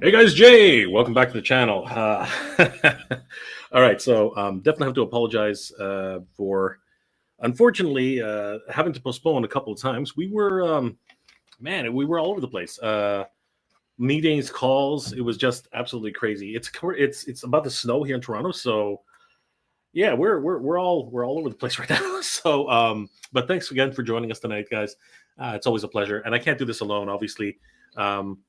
Hey guys, Jay, welcome back to the channel. All right, so definitely have to apologize for unfortunately having to postpone a couple of times. We were, we were all over the place. Meetings, calls. It was just absolutely crazy. It's about to snow here in Toronto, so yeah, we're all over the place right now. So, but thanks again for joining us tonight, guys. It's always a pleasure, and I can't do this alone. Obviously,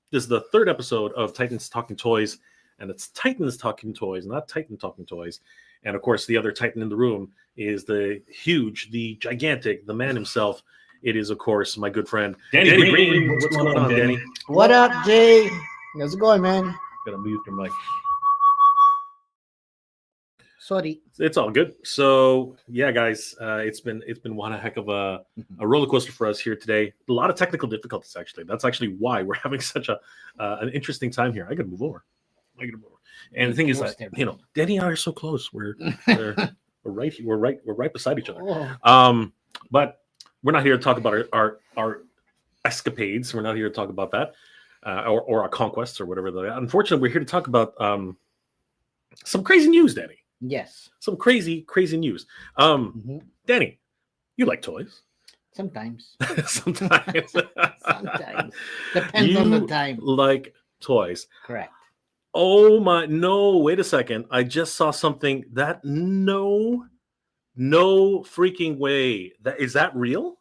this is the third episode of Titans Talking Toys, and it's Titans Talking Toys, not Titan Talking Toys. And of course, the other Titan in the room is the huge, the gigantic, the man himself. It is, of course, my good friend Danny Green. What's going on, Danny? What up, Jay? How's it going, man? Gotta mute your mic. Sorry. It's all good. So yeah, guys, it's been one heck of a roller coaster for us here today. A lot of technical difficulties, actually. That's actually why we're having such an interesting time here. I gotta move over. And the thing is that Danny and I are so close. We're right here. We're right beside each other. Oh. But we're not here to talk about our escapades. We're not here to talk about that or our conquests or whatever. Unfortunately, we're here to talk about some crazy news, Danny. Yes. Some crazy news. Danny, you like toys? Sometimes. Sometimes. Sometimes. Depends on the time. Like toys. Correct. Oh my, no, wait a second. I just saw something that no freaking way. Is that real?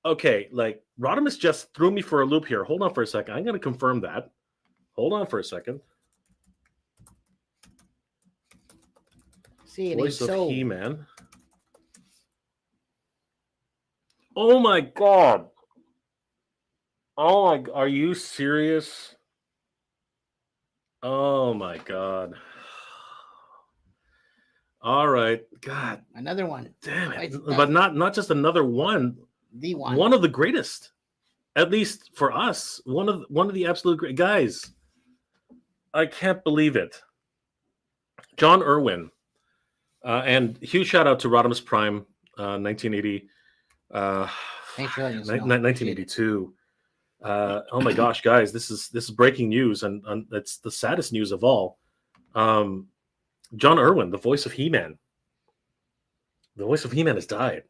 Okay, like Rodimus just threw me for a loop here. Hold on for a second. I'm going to confirm that. Hold on for a second. See, it Voice ain't of so. He-Man. Oh my god. Oh my, are you serious? Oh my god. All right. God. Another one. Damn it. But not just another one. The one. One of the greatest. At least for us. One of the absolute great guys. I can't believe it. John Irwin. And huge shout out to Rodimus Prime, 1980, 1982. Oh my gosh, guys, this is breaking news, and it's the saddest news of all. John Irwin, the voice of He-Man. The voice of He-Man has died.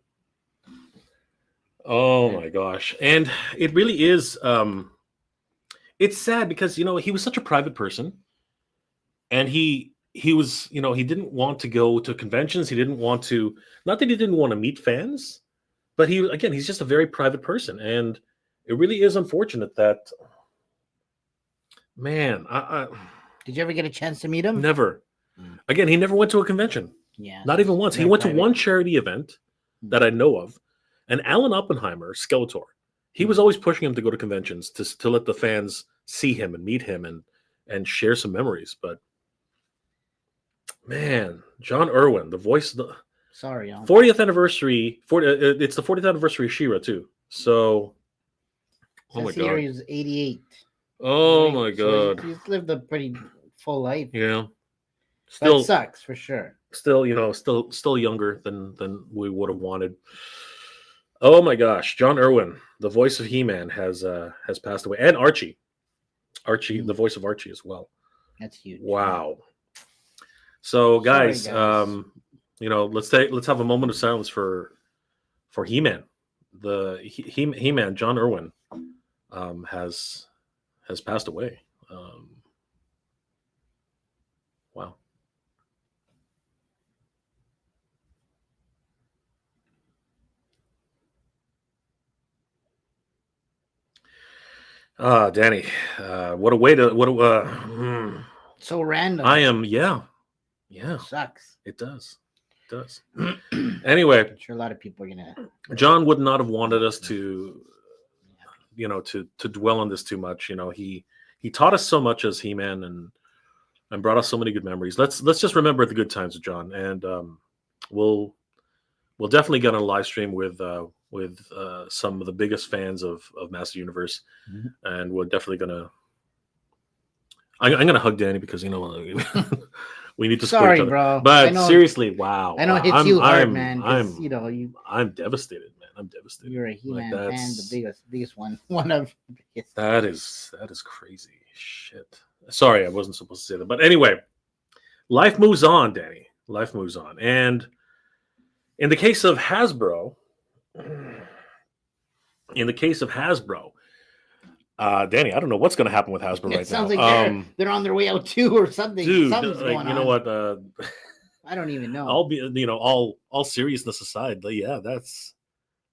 Oh my gosh, and it really is. It's sad because he was such a private person, and he was, he didn't want to go to conventions. He didn't want to, not that he didn't want to meet fans, but he's just a very private person. And it really is unfortunate that, man, Did you ever get a chance to meet him? Never. Again, he never went to a convention. Yeah. Not even once. He went to one charity event that I know of. And Alan Oppenheimer, Skeletor, he was always pushing him to go to conventions to let the fans see him and meet him and share some memories. But man, John Irwin, the voice of the 40th anniversary. It's the 40th anniversary of She-Ra too. So, oh my god, he was 88. Oh my god, he's lived a pretty full life. Yeah, still that sucks for sure. Still, still younger than we would have wanted. Oh my gosh, John Irwin, the voice of He-Man, has passed away, and Archie, the voice of Archie as well. That's huge. Wow. So guys, let's have a moment of silence for He-Man. The He-Man, John Irwin, has passed away. Wow. Danny, what a way to so random. I am, yeah. It sucks. It does. Anyway, I'm sure a lot of people are gonna. John would not have wanted us to, to dwell on this too much. He taught us so much as He-Man and brought us so many good memories. Let's just remember the good times with John, and we'll definitely get on a live stream with some of the biggest fans of Master Universe, and we're definitely gonna. I'm gonna hug Danny because we need to. Sorry, bro. But seriously, wow. I know it hits you hard, man. I'm devastated, man. I'm devastated. You're a He-Man fan, the biggest one. One of the biggest. That is crazy shit. Sorry, I wasn't supposed to say that. But anyway, life moves on, Danny. Life moves on. And in the case of Hasbro, Danny, I don't know what's going to happen with Hasbro It right sounds now. like they're on their way out too, or something. Dude, Something's like, going you know on. what? I don't even know. I'll be, all seriousness aside, like, yeah, that's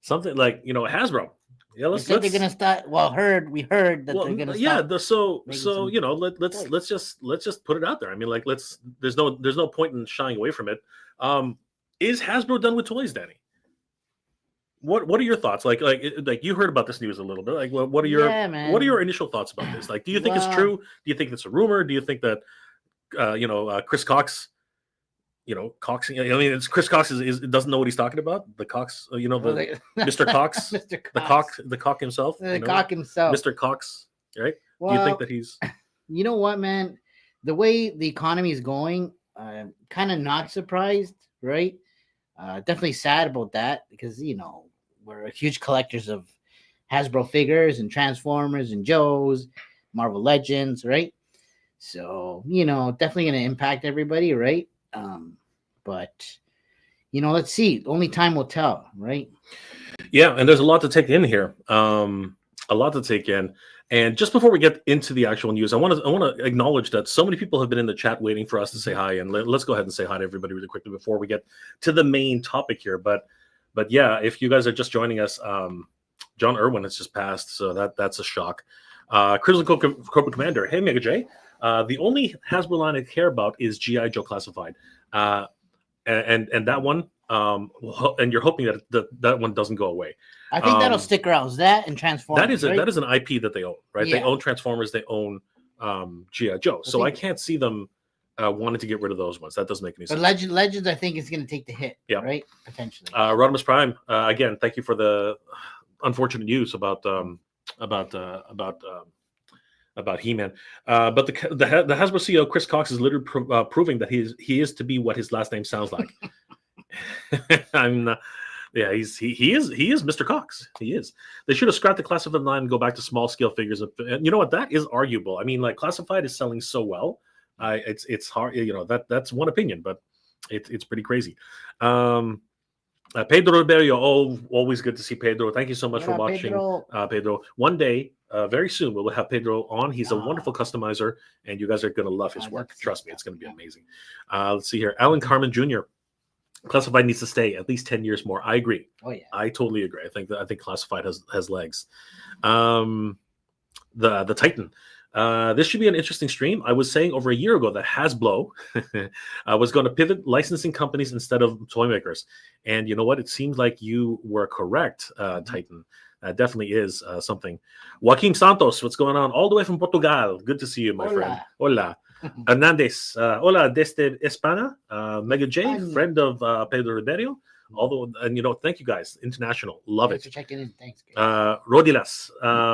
something like, Hasbro. Yeah, let's. They're gonna start. Well, we heard that they're gonna. Yeah, stop so let's just put it out there. I mean, like, there's no point in shying away from it. Is Hasbro done with toys, Danny? What are your thoughts? Like you heard about this news a little bit. Like, what are your initial thoughts about this? Like, do you think it's true? Do you think it's a rumor? Do you think that Chris Cox, Cox? I mean, it's Chris Cox doesn't know what he's talking about. The Cox, Mr. Cox, the cock himself, Cock himself, Mr. Cox, right? Well, do you think that he's? You know what, man? The way the economy is going, kind of not surprised, right? Definitely sad about that because we're huge collectors of Hasbro figures and Transformers and Joes, Marvel Legends, right? So definitely going to impact everybody, right? But let's see. Only time will tell, right? Yeah, and there's a lot to take in here. A lot to take in. And just before we get into the actual news, I want to acknowledge that so many people have been in the chat waiting for us to say hi, and let's go ahead and say hi to everybody really quickly before we get to the main topic here. But yeah, if you guys are just joining us, John Irwin has just passed, so that's a shock. Crimson Cobra Commander, hey Mega J, the only Hasbro line I care about is GI Joe Classified, and that one. And you're hoping that one doesn't go away. I think that'll stick around. Is that and Transformers? That is an IP that they own, right? Yeah. They own Transformers. They own G.I. Joe. So I can't see them wanting to get rid of those ones. That doesn't make any sense. But Legends, I think, is going to take the hit. Yeah, right. Potentially. Rodimus Prime. Again, thank you for the unfortunate news about He-Man. But the Hasbro CEO Chris Cox is literally proving that he is to be what his last name sounds like. I'm not. Yeah, he is Mr. Cox. He is. They should have scrapped the classified line and go back to small scale figures. And you know what? That is arguable. I mean, like, classified is selling so well. It's hard. That's one opinion, but it's pretty crazy. Pedro Ribeiro, always good to see Pedro. Thank you so much for watching, Pedro. One day, very soon, we'll have Pedro on. He's a wonderful customizer, and you guys are going to love his work. Trust me, it's going to be amazing. Let's see here. Alan Carmen Jr. Classified needs to stay at least 10 years more. I agree. Oh yeah, I totally agree. I think Classified has legs. The Titan. This should be an interesting stream. I was saying over a year ago that Hasbro was going to pivot licensing companies instead of toy makers, and you know what? It seems like you were correct, Titan. That definitely is something. Joaquin Santos, what's going on? All the way from Portugal. Good to see you, my friend. Hola. Hernandez, hola desde España. Mega J, friend of Pedro Ribeiro. And thank you guys. International, love Thanks it. For checking in, thanks. Rodilas,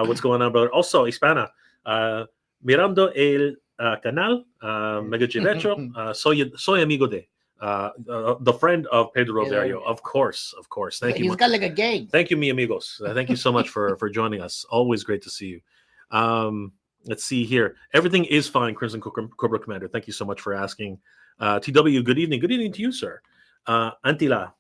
what's going on, brother? Also, Hispana, mirando el canal, Mega J Retro. Soy amigo de. The friend of Pedro Ribeiro, of course. Thank you. He's got like a gang. Thank you, mi amigos. Thank you so much for joining us. Always great to see you. Let's see here. Everything is fine, Crimson Cobra Commander. Thank you so much for asking. TW, good evening. Good evening to you, sir. Antila.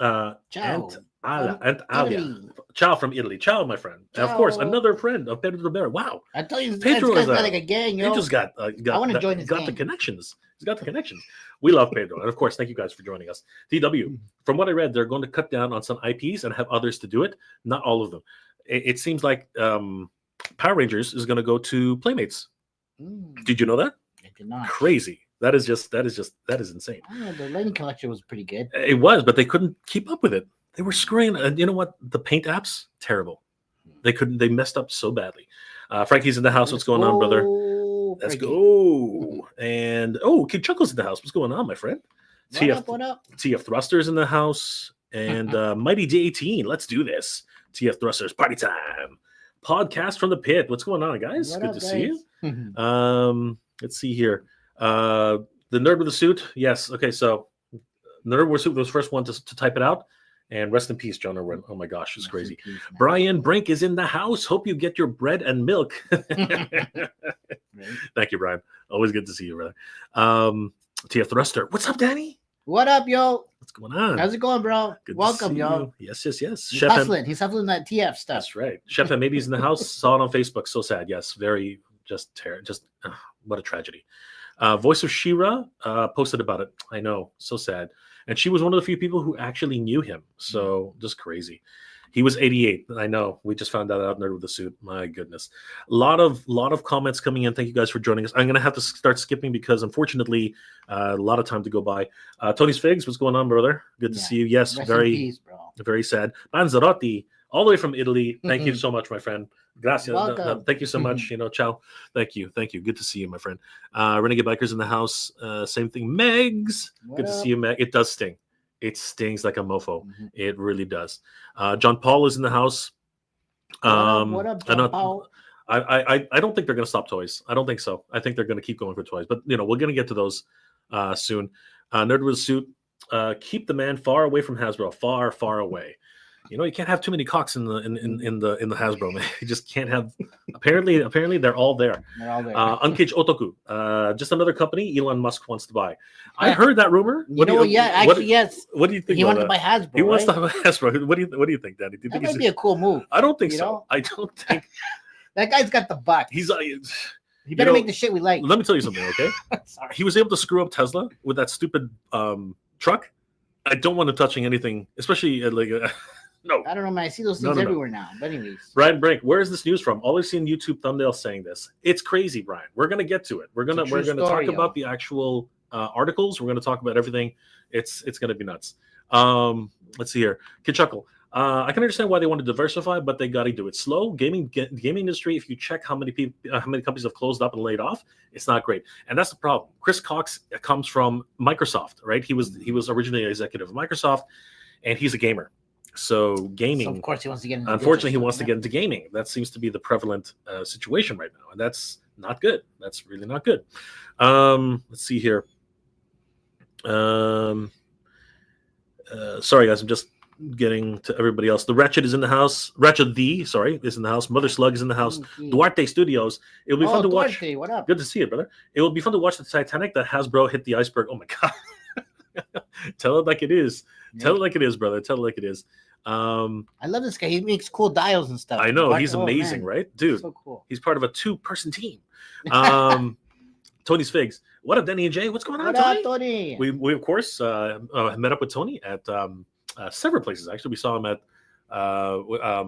Ciao. Alia. Ciao from Italy. Ciao, my friend. Ciao. And of course, another friend of Pedro Ribeiro. Wow. I tell you, Pedro is like a gang. He just got I want to join this gang. The connections. He's got the connections. We love Pedro. And of course, thank you guys for joining us. TW, from what I read, they're going to cut down on some IPs and have others to do it. Not all of them. It seems like Power Rangers is going to go to Playmates. Did you know that? I did not. Crazy. That is insane. I don't know, the Lightning Collection was pretty good. It was, but they couldn't keep up with it. They were screwing. And you know what? The paint apps, terrible. They messed up so badly. Frankie's in the house. What's going on, brother? Let's go. And Kid Chuckle's in the house. What's going on, my friend? What up? TF Thruster's in the house. And Mighty D18. Let's do this. TF Thrusters, party time. Podcast from the pit. What's going on, guys? Good to see you. Let's see here. The nerd with the suit. Yes. Okay. So, the nerd with the suit was the first one to type it out. And rest in peace, John Irwin. Oh my gosh, it's Rest in crazy. peace, man. Brian Brink is in the house. Hope you get your bread and milk. Right? Thank you, Brian. Always good to see you, brother. TF Thruster. What's up, Danny? What up, yo? What's going on? How's it going, bro? Good to Welcome, see yo. you. Yes. He's Chef M. hustling. He's hustling that TF stuff. That's right. Chef M. Maybe he's in the house. Saw it on Facebook. So sad. Yes. Very what a tragedy. Voice of Shira posted about it. I know. So sad. And she was one of the few people who actually knew him. So just crazy. He was 88. I know. We just found that out. Nerd with the suit. My goodness. A lot of comments coming in. Thank you guys for joining us. I'm gonna have to start skipping because unfortunately, a lot of time to go by. Tony's Figs, what's going on, brother? Good to see you. Yes, Rest very, in peace, bro. very sad. Manzarotti, all the way from Italy. Thank you so much, my friend. Gracias. Welcome. Thank you so much. Ciao. Thank you. Good to see you, my friend. Renegade Bikers in the house. Same thing. Megs. What Good to up? see you, Meg. It does sting. It stings like a mofo. Mhm. It really does. John Paul is in the house. What up, I'm John not- Paul? I don't think they're going to stop toys. I don't think so. I think they're going to keep going for toys. But we're going to get to those soon. Nerd with a suit. Keep the man far away from Hasbro. Far away. You can't have too many cocks in the Hasbro, man. You just can't have. Apparently they're all there. They're all there. Uncaged Otoku. Just another company Elon Musk wants to buy. I heard that rumor. Yes. What do you think? He about wanted to that? buy Hasbro. He wants to right? have a Hasbro. What do you think, Daddy? Do you That think might he's? be a cool move. I don't think you so. know? I don't think That guy's got the buck. he's. He better make the shit we like. Let me tell you something, okay? Sorry. He was able to screw up Tesla with that stupid truck. I don't want him touching anything, especially no. I don't know, man. I see those things No. everywhere now. But anyways. Brian Brink, where is this news from? Always seen YouTube thumbnails saying this. It's crazy, Brian. We're gonna get to it. We're gonna true talk story, about yo. the actual articles. We're gonna talk about everything. It's gonna be nuts. Let's see here. Kid Chuckle. I can understand why they want to diversify, but they got to do it slow. Gaming industry. If you check how many companies have closed up and laid off, it's not great, and that's the problem. Chris Cox comes from Microsoft, right? He was originally an executive of Microsoft, and he's a gamer. So gaming. So of course he wants to get into Unfortunately, he digital wants to stuff, get into gaming. That seems to be the prevalent situation right now, and that's not good. That's really not good. Let's see here. Sorry, guys. I'm just getting to everybody else. The Wretched is in the house. Is in the house. Mother Slug is in the house. yeah. Duarte Studios. It'll be fun to watch. Duarte, what up? Good to see you, brother. It will be fun to watch the Titanic that Hasbro hit the iceberg. Oh my god. Tell it like it is. Tell it like it is, brother. Tell it like it is. I love this guy. He makes cool dials and stuff. I know. Duarte- He's amazing, man. right? Dude, So cool. he's part of a 2-person team. Tony's Figs. What up, Denny and Jay? What's going on, What Tony? up, Tony? We of course met up with Tony at several places. Actually, we saw him at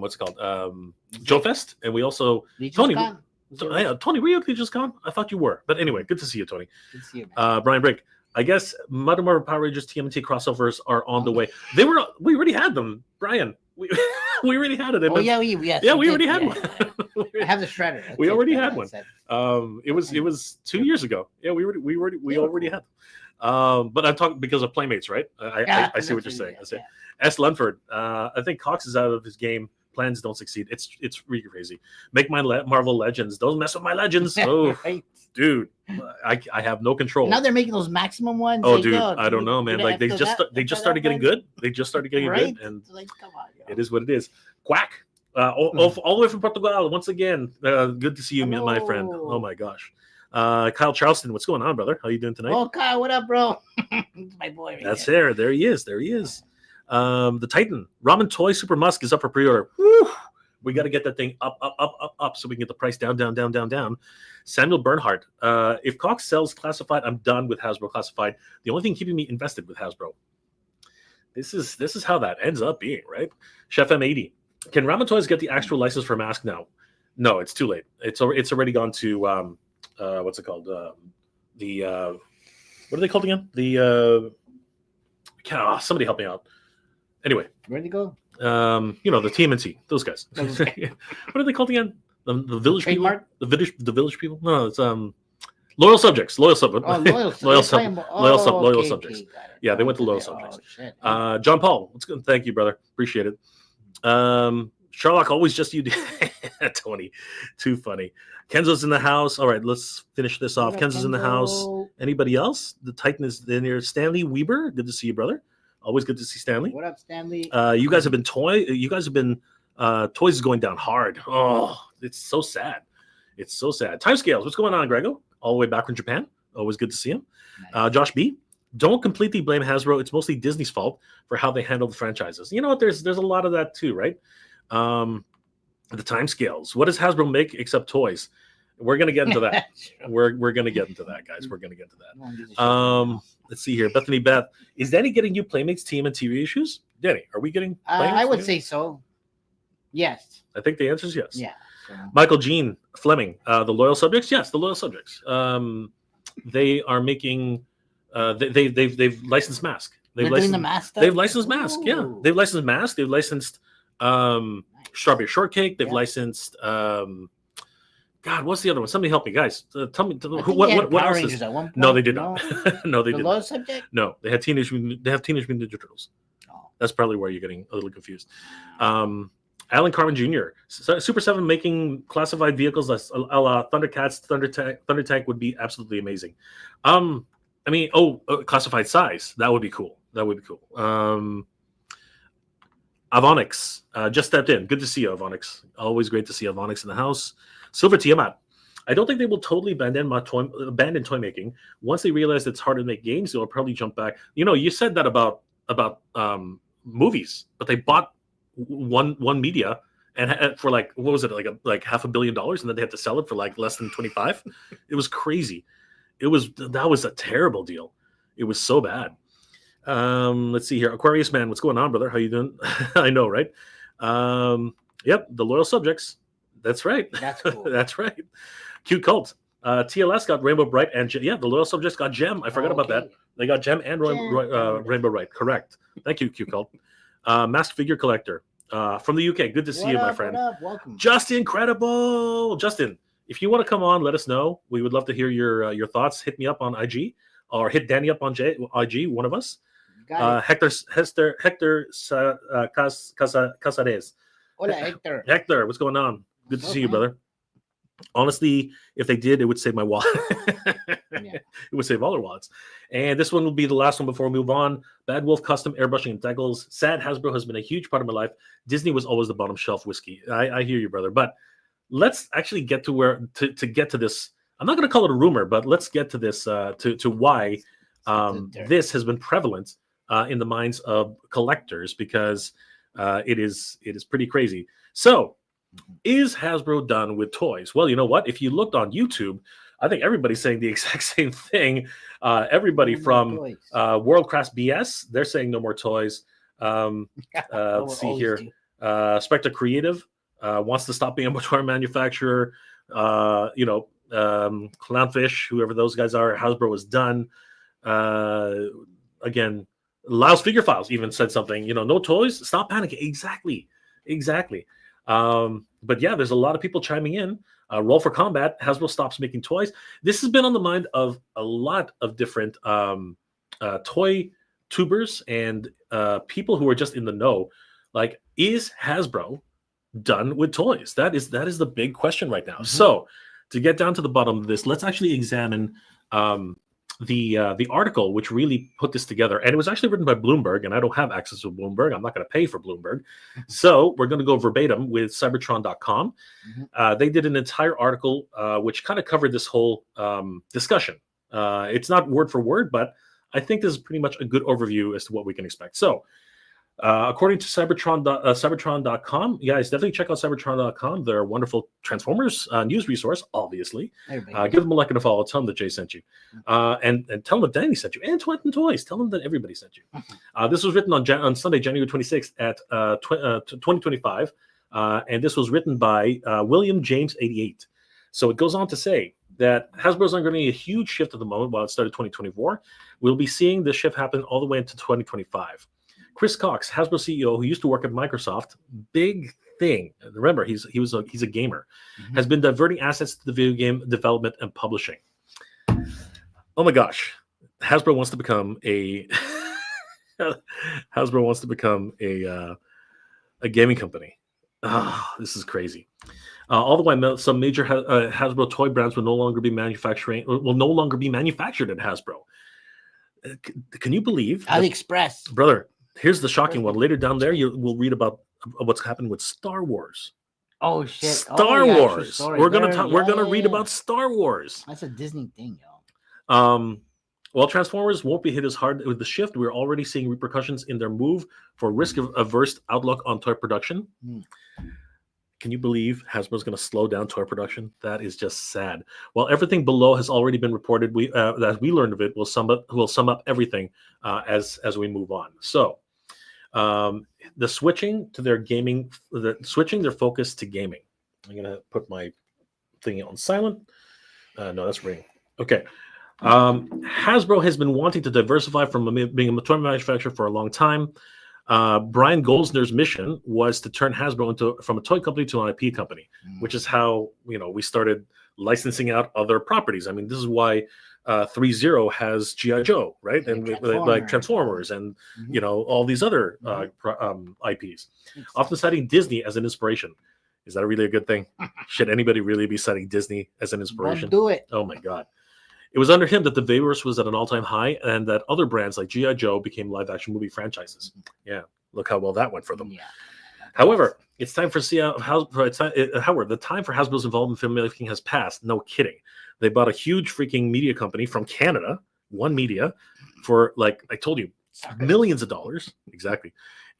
what's it called, Joe Fest, and we also Legion's Tony. Con? Was it- Yeah, Tony, were you at Legion's Con? I thought you were, but anyway, good to see you, Tony. Good to see you, man. Brian Brink. I guess Mother Marvel Power Rangers TMNT crossovers are on the way. We already had them, Brian. We already had it. Oh yeah, we already had one. I have the shredder. That's We it. already That's had what one. I said. It was 2 years ago. Yeah, we already had. But I'm talking because of Playmates, right? Yeah, I see what you're that's saying. yeah, I see. S. Lunford. I think Cox is out of his game. Plans don't succeed. It's really crazy. Make my Marvel Legends. Don't mess with my Legends. yeah. Oh, Right. dude, I have no control. Now they're making those maximum ones. Oh, like, dude, yo, I don't know, man. do Like they after just that- they after just that started getting one? good. They just started getting Right? good, and Like, come on, yo. it is what it is. Quack. All the way from Portugal. Once again, good to see you, my friend. Hello. Oh my gosh. Kyle Charleston, what's going on, brother? How you doing tonight? Oh, Kyle, what up, bro? It's my boy. Right That's there. there. There he is. There he is. The Titan Ramen Toy Super Musk is up for pre-order. Woo! We got to get that thing up, so we can get the price down. Samuel Bernhardt. If Cox sells classified, I'm done with Hasbro classified. The only thing keeping me invested with Hasbro. This is how that ends up being, right? Chef M80. Can Ramen Toys get the actual license for Mask now? No, it's too late. It's already gone to what's it called? What are they called again? Somebody help me out. Anyway, Where'd he go? the TMNT, those guys. Okay. What are they called again? The village Trademark? people. The village people. No, it's loyal subjects. Loyal subjects. Oh, loyal. Loyal loyal subjects. got it. Yeah, they went to loyal Oh, subjects. shit. John Paul, what's good? Thank you, brother. Appreciate it. Sherlock, always just you, Tony. Too funny. Kenzo's in the house. All right, let's finish this off. What up, Kenzo's in the house. Kenzo? Anybody else? The Titan is in here. Stanley Weber, good to see you, brother. Always good to see Stanley. What up, Stanley? You guys have been toys is going down hard. Oh, it's so sad. It's so sad. Timescales. What's going on, Grego? All the way back from Japan. Always good to see him. Nice. Josh B. Don't completely blame Hasbro. It's mostly Disney's fault for how they handle the franchises. You know what? There's a lot of that too, right? The timescales. What does Hasbro make except toys? We're gonna get into that. We're gonna get into that, guys. We're gonna get into that. Let's see here. Bethany Beth. Is Danny getting you Playmates team and TV issues? Danny, are we getting I would say so. Yes. I think the answer is yes. Yeah. So. Michael Jean Fleming, the loyal subjects. Yes, the loyal subjects. They are making. They've licensed Mask. They're doing the Mask stuff? They've licensed Mask. Yeah, they've licensed Mask. They've licensed Strawberry Shortcake. They've licensed. God, what's the other one? Somebody help me, guys. Tell me what Power else Rangers is... at one point. No, they did not. No, they the did low not. subject? No, they had Teenage Mutant Ninja Turtles. Oh. That's probably where you're getting a little confused. Alan Carmen Jr. Super 7 making classified vehicles a la Thundercats, Thunder Tank would be absolutely amazing. Classified size. That would be cool. Avonix just stepped in. Good to see you, Avonix. Always great to see Avonix in the house. Silver Tiamat. I don't think they will totally abandon toy making. Once they realize it's hard to make games, they'll probably jump back. You know, you said that about movies, but they bought one media and for like, what was it, like $500 million, and then they had to sell it for like less than 25. It was crazy. That was a terrible deal. It was so bad. Let's see here. Aquarius Man, what's going on, brother? How you doing? I know, right? Yep, the loyal subjects. That's right. That's cool. That's right. Cute Cult. TLS got Rainbow Bright and the loyal subjects got Gem. I forgot about that. They got Gem and Rainbow Bright. Correct. Thank you, Cute Cult. Masked Figure Collector from the UK. Good to see you, my friend. Welcome. Justin, incredible. Justin, if you want to come on, let us know. We would love to hear your thoughts. Hit me up on IG or hit Danny up on IG, one of us. Hector Casares. Hola, Hector. Hector, what's going on? Good to see you, brother. Honestly, if they did, it would save my wallet. It would save all their wallets. And this one will be the last one before we move on. Bad Wolf Custom Airbrushing and Deckles. Sad Hasbro has been a huge part of my life. Disney was always the bottom shelf whiskey. I hear you, brother. But let's actually get to to get to this. I'm not going to call it a rumor, but let's get to this, to why this has been prevalent in the minds of collectors, because it is pretty crazy. So, is Hasbro done with toys? Well, you know what? If you looked on YouTube, I think everybody's saying the exact same thing. Everybody from World Class BS, they're saying no more toys. Let's see here. Spectre Creative wants to stop being a toy manufacturer. Clownfish, whoever those guys are, Hasbro is done. Again, Laos Figure Files even said something. No toys. Stop panicking. Exactly. But yeah, there's a lot of people chiming in. Roll for Combat, Hasbro stops making toys. This has been on the mind of a lot of different toy tubers and people who are just in the know. Like, is Hasbro done with toys? That is the big question right now. Mm-hmm. So to get down to the bottom of this, let's actually examine the article which really put this together. And it was actually written by Bloomberg, and I don't have access to Bloomberg. I'm not going to pay for Bloomberg. So we're going to go verbatim with cybertron.com. Mm-hmm. They did an entire article which kind of covered this whole discussion. It's not word for word, but I think this is pretty much a good overview as to what we can expect. So according to cybertron.com, guys, definitely check out cybertron.com. They're a wonderful Transformers news resource, obviously. Give them a like and a follow. Tell them that Jay sent you. And tell them that Danny sent you. And Twenton Toys. Tell them that everybody sent you. This was written on Sunday, January 26th at 2025. And this was written by William James 88. So it goes on to say that Hasbro's undergoing a huge shift at the moment while it started 2024. We'll be seeing this shift happen all the way into 2025. Chris Cox, Hasbro CEO, who used to work at Microsoft, big thing. Remember, he's a gamer, has been diverting assets to the video game development and publishing. Oh my gosh, Hasbro wants to become a gaming company. This is crazy. All the way, some major Hasbro toy brands will no longer be manufactured at Hasbro. Can you believe? AliExpress, brother? Here's the shocking one. Later down there, you will read about what's happening with Star Wars. Oh shit! Star Wars. We're gonna read about Star Wars. That's a Disney thing, yo. While Transformers won't be hit as hard with the shift, we're already seeing repercussions in their move for risk-averse outlook on toy production. Can you believe Hasbro's going to slow down toy production? That is just sad. While everything below has already been reported, that we learned of it will sum up everything as we move on. So, the switching their focus to gaming. I'm going to put my thing on silent. No, that's ring. Okay. Hasbro has been wanting to diversify from being a toy manufacturer for a long time. Brian Goldsner's mission was to turn Hasbro from a toy company to an IP company, which is how we started licensing out other properties. I mean, this is why 3.0 has G.I. Joe, right? And like Transformers and all these other IPs. Often citing Disney as an inspiration. Is that really a good thing? Should anybody really be citing Disney as an inspiration? Don't do it. Oh my God. It was under him that the Vaverse was at an all-time high, and that other brands like G.I. Joe became live-action movie franchises. Yeah, look how well that went for them. Yeah. However, it's time for the time for Hasbro's involvement in filmmaking has passed. No kidding. They bought a huge freaking media company from Canada, One Media, for, like I told you, millions of dollars. Exactly.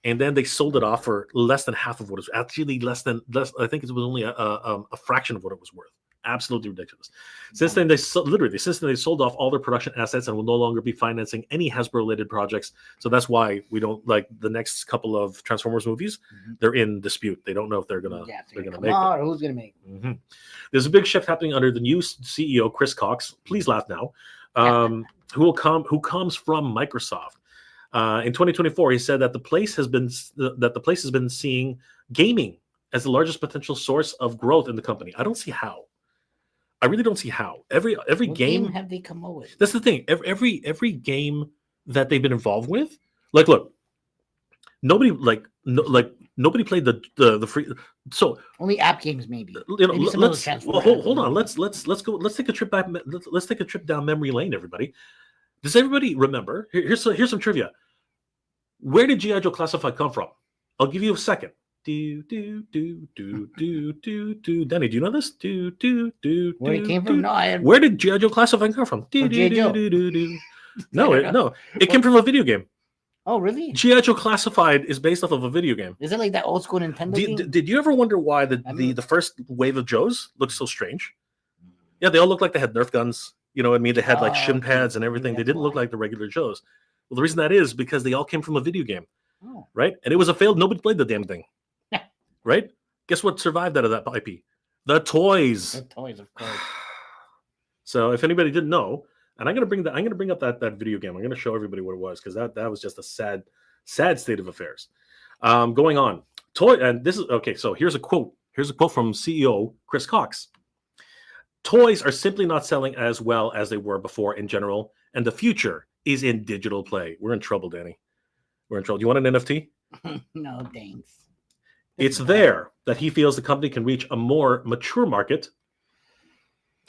And then they sold it off for less than half of what it was. Actually, less. I think it was only a fraction of what it was worth. Absolutely ridiculous. Since then, they sold off all their production assets and will no longer be financing any Hasbro-related projects. So that's why we don't like the next couple of Transformers movies. They're in dispute. They don't know if they're gonna make them. Or who's gonna make them. There's a big shift happening under the new CEO, Chris Cox. Please laugh now. Who comes from Microsoft. In 2024, he said that the place has been seeing gaming as the largest potential source of growth in the company. I don't see how. I really don't see how. Every game have they come up with? That's the thing. Every game that they've been involved with, look, nobody nobody played the free. So only app games, maybe. Hold on. Let's go. Let's take a trip back. Let's take a trip down memory lane, everybody. Does everybody remember? Here's some trivia. Where did G.I. Joe Classified come from? I'll give you a second. Danny, do you know this? Where it came from? No, Where did G.I. Joe Classified come from? No, it came from a video game. Oh, really? G.I. Joe Classified is based off of a video game. Is it like that old school Nintendo game? Did you ever wonder why the first wave of Joes looked so strange? Yeah, they all looked like they had Nerf guns. You know what I mean? They had like shin pads and everything. They didn't look like the regular Joes. Well, the reason that is because they all came from a video game, right? And it was a failed. Nobody played the damn thing. Right? Guess what survived out of that IP? The toys. The toys, of course. So if anybody didn't know, and I'm gonna bring up that video game. I'm gonna show everybody what it was, because that was just a sad state of affairs. Going on. And this is okay. So here's a quote. Here's a quote from CEO Chris Cox. Toys are simply not selling as well as they were before in general, and the future is in digital play. We're in trouble, Danny. We're in trouble. Do you want an NFT? No, thanks. It's there that he feels the company can reach a more mature market.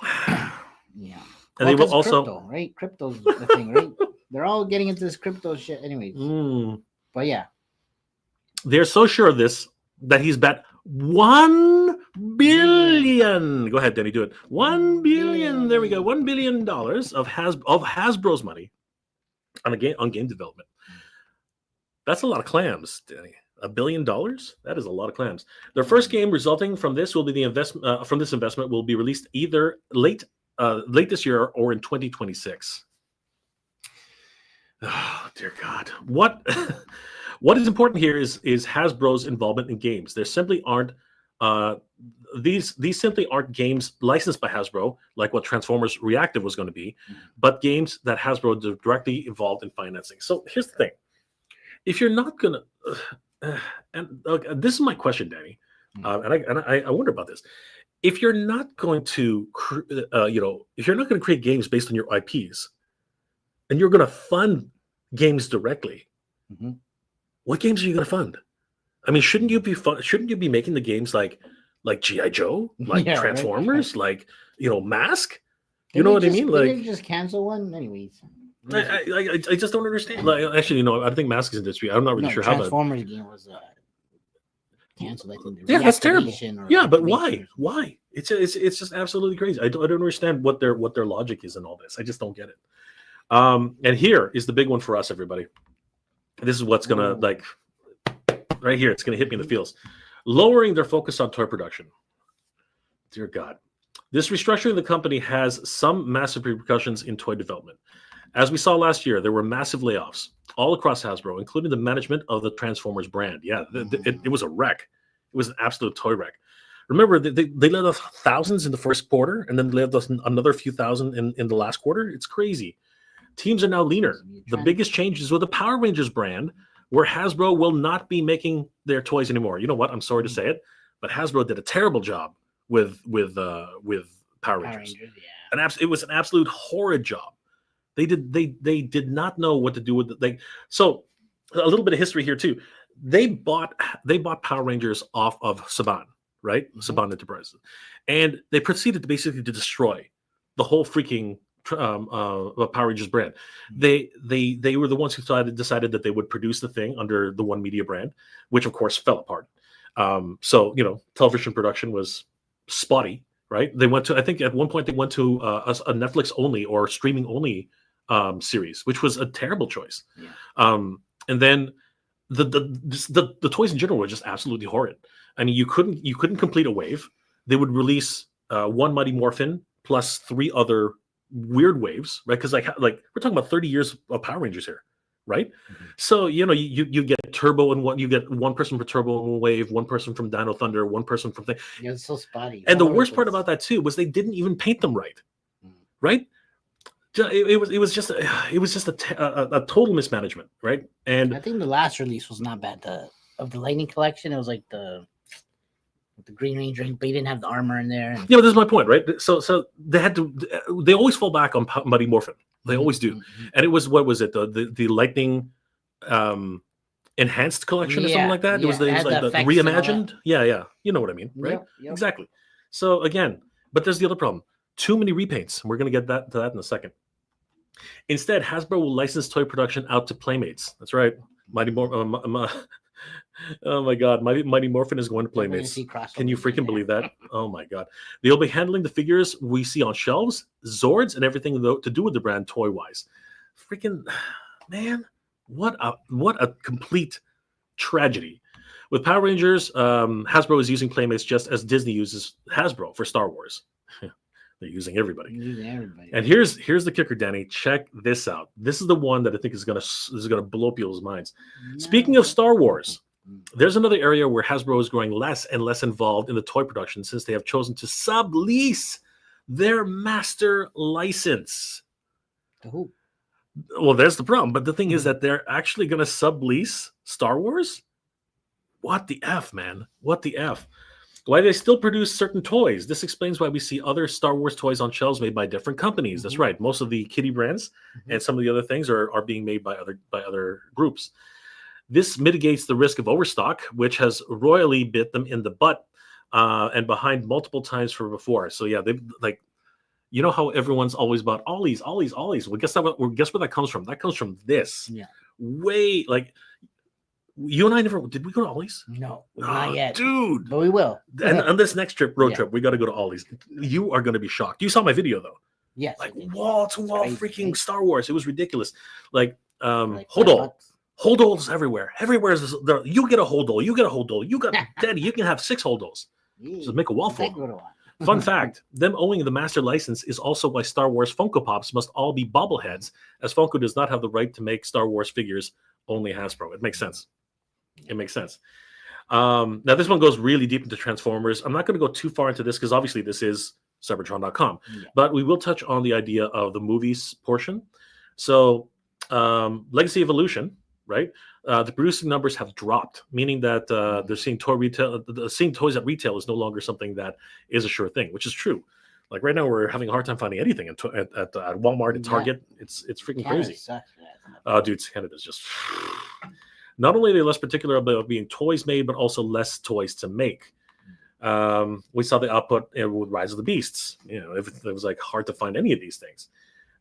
Yeah. And they will also crypto, right? Crypto's the thing, right? They're all getting into this crypto shit anyways. But yeah. They're so sure of this that he's bet 1 billion. Go ahead, Danny, do it. 1 billion. There we go. $1 billion of Hasbro's money on game development. That's a lot of clams, Danny. $1 billion? That is a lot of clams. Their first game resulting from this will be the investment. From this investment will be released either late this year or in 2026. Oh dear God! What is important here is Hasbro's involvement in games. There simply aren't these simply aren't games licensed by Hasbro, like what Transformers Reactive was going to be, but games that Hasbro is directly involved in financing. So here's the thing: if you're not gonna this is my question, Danny, and I wonder about this. If you're not going to, if you're not going to create games based on your IPs, and you're going to fund games directly, what games are you going to fund? I mean, shouldn't you be making the games like G.I. Joe, like Transformers, right? Like Mask? You know what I mean? Like, just cancel one, anyways. I just don't understand. Like, actually, I think Mask is industry. I'm not really sure how that. Transformers game was canceled. I think. Yeah, that's terrible. Yeah, but why? Or Why? It's just absolutely crazy. I don't understand what their logic is in all this. I just don't get it. And here is the big one for us, everybody. This is what's gonna like right here. It's gonna hit me in the feels. Lowering their focus on toy production. Dear God. This restructuring of the company has some massive repercussions in toy development. As we saw last year, there were massive layoffs all across Hasbro, including the management of the Transformers brand. Yeah, it was a wreck. It was an absolute toy wreck. Remember, they let us thousands in the first quarter, and then let us another few thousand in the last quarter. It's crazy. Teams are now leaner. The biggest change is with the Power Rangers brand, where Hasbro will not be making their toys anymore. You know what? I'm sorry to say it, but Hasbro did a terrible job with Power Rangers. Yeah. It was an absolute horrid job. They did not know what to do with it. So a little bit of history here too. They bought Power Rangers off of Saban, right? Mm-hmm. Saban Enterprises, and they proceeded to destroy the whole freaking Power Rangers brand. They were the ones who decided that they would produce the thing under the One Media brand, which of course fell apart. So television production was spotty, right? They went to, I think at one point they went to a Netflix only or streaming only series, which was a terrible choice. Yeah. And then the toys in general were just absolutely horrid. I mean, you couldn't complete a wave. They would release one Mighty Morphin plus 3 other weird waves, right? Because like we're talking about 30 years of Power Rangers here, right? Mm-hmm. So you get Turbo and you get one person for Turbo in one wave, one person from Dino Thunder, one person from thing. Yeah, it's so spotty. And the worst part about that too was they didn't even paint them right, right? It was just a total mismanagement, right? And I think the last release was not bad. Of the Lightning Collection, it was like the Green Ranger, but he didn't have the armor in there. Yeah, but this is my point, right? So they always fall back on Mighty Morphin. They always do. Mm-hmm. And it was, what was it? The Lightning Enhanced Collection or something like that? Yeah, it was like the reimagined. Yeah. You know what I mean, right? Yep. Exactly. So again, but there's the other problem. Too many repaints. We're going to get to that in a second. Instead, Hasbro will license toy production out to Playmates. That's right. Mighty Morphin. Oh my God, Mighty Morphin is going to Playmates. Can you freaking believe that? Oh my God. They'll be handling the figures we see on shelves, Zords, and everything to do with the brand toy-wise. Freaking, man, what a complete tragedy. With Power Rangers, Hasbro is using Playmates just as Disney uses Hasbro for Star Wars. They're using everybody. And here's the kicker, Danny. Check this out. This is the one that I think is gonna blow people's minds. No. Speaking of Star Wars, there's another area where Hasbro is growing less and less involved in the toy production since they have chosen to sublease their master license. Oh. Well, there's the problem. But the thing is that they're actually going to sublease Star Wars? What the F, man? What the F? Why they still produce certain toys? This explains why we see other Star Wars toys on shelves made by different companies. Mm-hmm. That's right. Most of the kiddie brands and some of the other things are being made by other groups. This mitigates the risk of overstock, which has royally bit them in the butt and behind multiple times from before. So yeah, they like, you know how everyone's always about Ollies. Well, guess where that comes from? That comes from this. Yeah. Way like you and I never did. We go to Ollie's? No, not yet, dude. But we will. And on this next road trip, we got to go to Ollie's. You are going to be shocked. You saw my video though. Yes. Like wall to wall freaking Star Wars. It was ridiculous. Like Holdalls everywhere. Everywhere is there. You get a holdall. You get a holdall. You got Daddy. You can have 6 holdalls. Just make a wall full. Fun fact: them owning the master license is also why Star Wars Funko Pops must all be bobbleheads, as Funko does not have the right to make Star Wars figures. Only Hasbro. It makes sense. It makes sense. Now this one goes really deep into Transformers. I'm not going to go too far into this because obviously this is Cybertron.com, but we will touch on the idea of the movies portion. So Legacy Evolution. Right, the producing numbers have dropped, meaning that they're seeing seeing toys at retail is no longer something that is a sure thing, which is true. Like right now, we're having a hard time finding anything at Walmart and Target. It's freaking crazy. Dude, Canada's just not only are they less particular about being toys made, but also less toys to make. We saw the output with Rise of the Beasts. You know, it was like hard to find any of these things.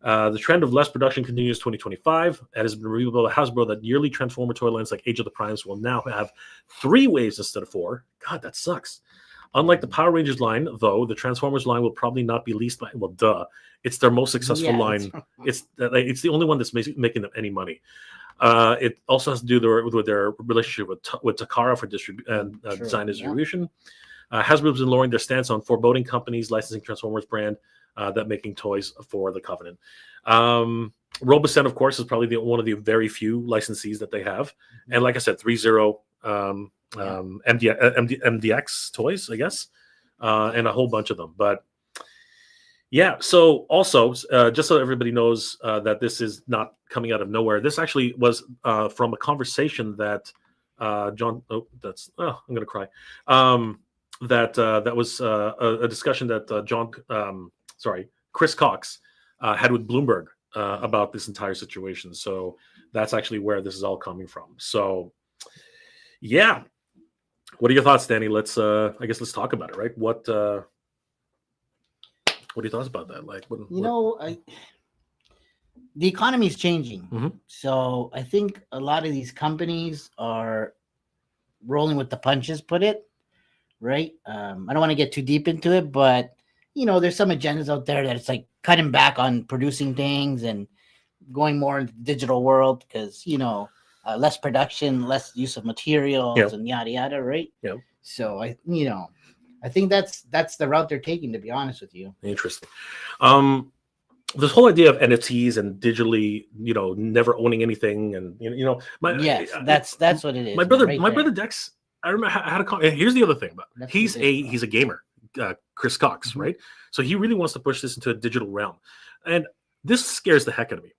The trend of less production continues 2025. It has been revealed by Hasbro that yearly Transformer toy lines like Age of the Primes will now have 3 waves instead of 4. God, that sucks. Unlike the Power Rangers line, though, the Transformers line will probably not be leased by. Well, duh, it's their most successful line. It's the only one that's making them any money. It also has to do with their relationship with Takara for design and distribution. Hasbro's been lowering their stance on foreboding companies licensing Transformers brand that making toys for the Covenant. Robocent, of course, is probably one of the very few licensees that they have. And like I said, 3-0 MDX toys, I guess, and a whole bunch of them. But yeah, so also, just so everybody knows that this is not coming out of nowhere, this actually was from a conversation that John, I'm going to cry. That was a discussion that Chris Cox had with Bloomberg about this entire situation. So that's actually where this is all coming from. So yeah, what are your thoughts, Danny? Let's talk about it, right? What are your thoughts about that? Like, the economy is changing. Mm-hmm. So I think a lot of these companies are rolling with the punches, put it, right? I don't want to get too deep into it, but there's some agendas out there that it's like cutting back on producing things and going more into the digital world because, less production, less use of materials and yada, yada, right? Yeah. So I think that's the route they're taking, to be honest with you. Interesting. This whole idea of NFTs and digitally, never owning anything, and that's what it is. My brother Dex. I remember I had a call. Here's the other thing about he's a gamer, Chris Cox, right? So he really wants to push this into a digital realm, and this scares the heck out of me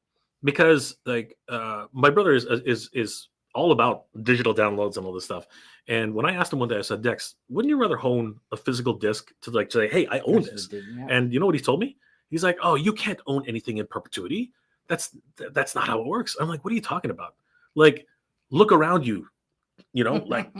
because my brother is all about digital downloads and all this stuff. And when I asked him one day, I said, Dex, wouldn't you rather own a physical disc to say, hey, I own this? And you know what he told me? He's like, oh, you can't own anything in perpetuity. That's not how it works. I'm like, what are you talking about? Like, look around you. Like,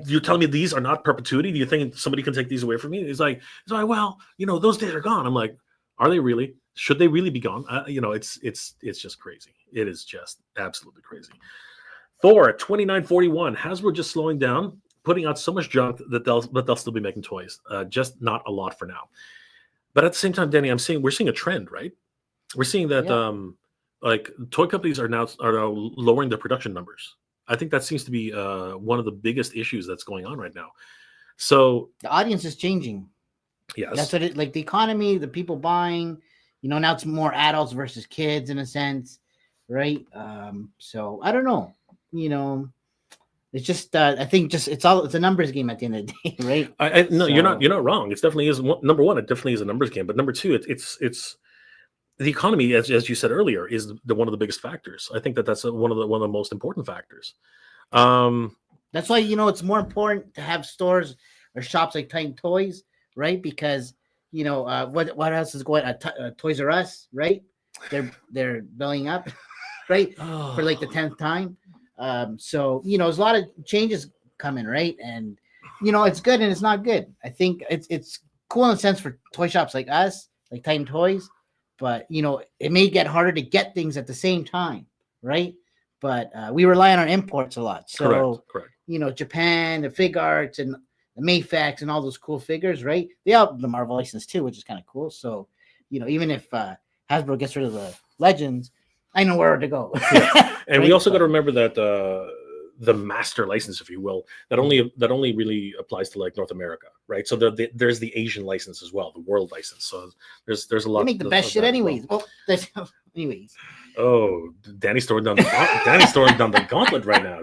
you're telling me these are not perpetuity? Do you think somebody can take these away from me? He's like, well, those days are gone. I'm like, are they really? Should they really be gone? It's just crazy. It is just absolutely crazy. Thor 2941. Hasbro just slowing down, putting out so much junk that they'll still be making toys. Just not a lot for now. But at the same time, Danny, we're seeing a trend, right? We're seeing that toy companies are now lowering their production numbers. I think that seems to be one of the biggest issues that's going on right now. So the audience is changing. Yes, that's what the economy, the people buying. Now it's more adults versus kids in a sense, right? So I don't know. It's just I think it's a numbers game at the end of the day, right? No, you're not wrong. It definitely is. Number one, it definitely is a numbers game. But number two, it's the economy, as you said earlier, is one of the biggest factors. I think that's one of the most important factors. That's why it's more important to have stores or shops like Titan Toys, right? Because what else is going on? Toys R Us, right? They're billing up, right, for like the 10th time. So there's a lot of changes coming, right? And it's good and it's not good. I think it's cool in a sense for toy shops like us, like Titan Toys, but it may get harder to get things at the same time, right? But we rely on our imports a lot. So correct. Japan, the Fig Arts and the Mayfax and all those cool figures, right? They have the Marvel license too, which is kind of cool. So even if Hasbro gets rid of the Legends, I know where to go. Yeah. And right? We also got to remember that the master license, if you will, that only really applies to like North America, right? So there's the Asian license as well, the world license. So there's a lot. They make the best shit anyways. Well, anyways. Oh, Danny's throwing down the gauntlet right now.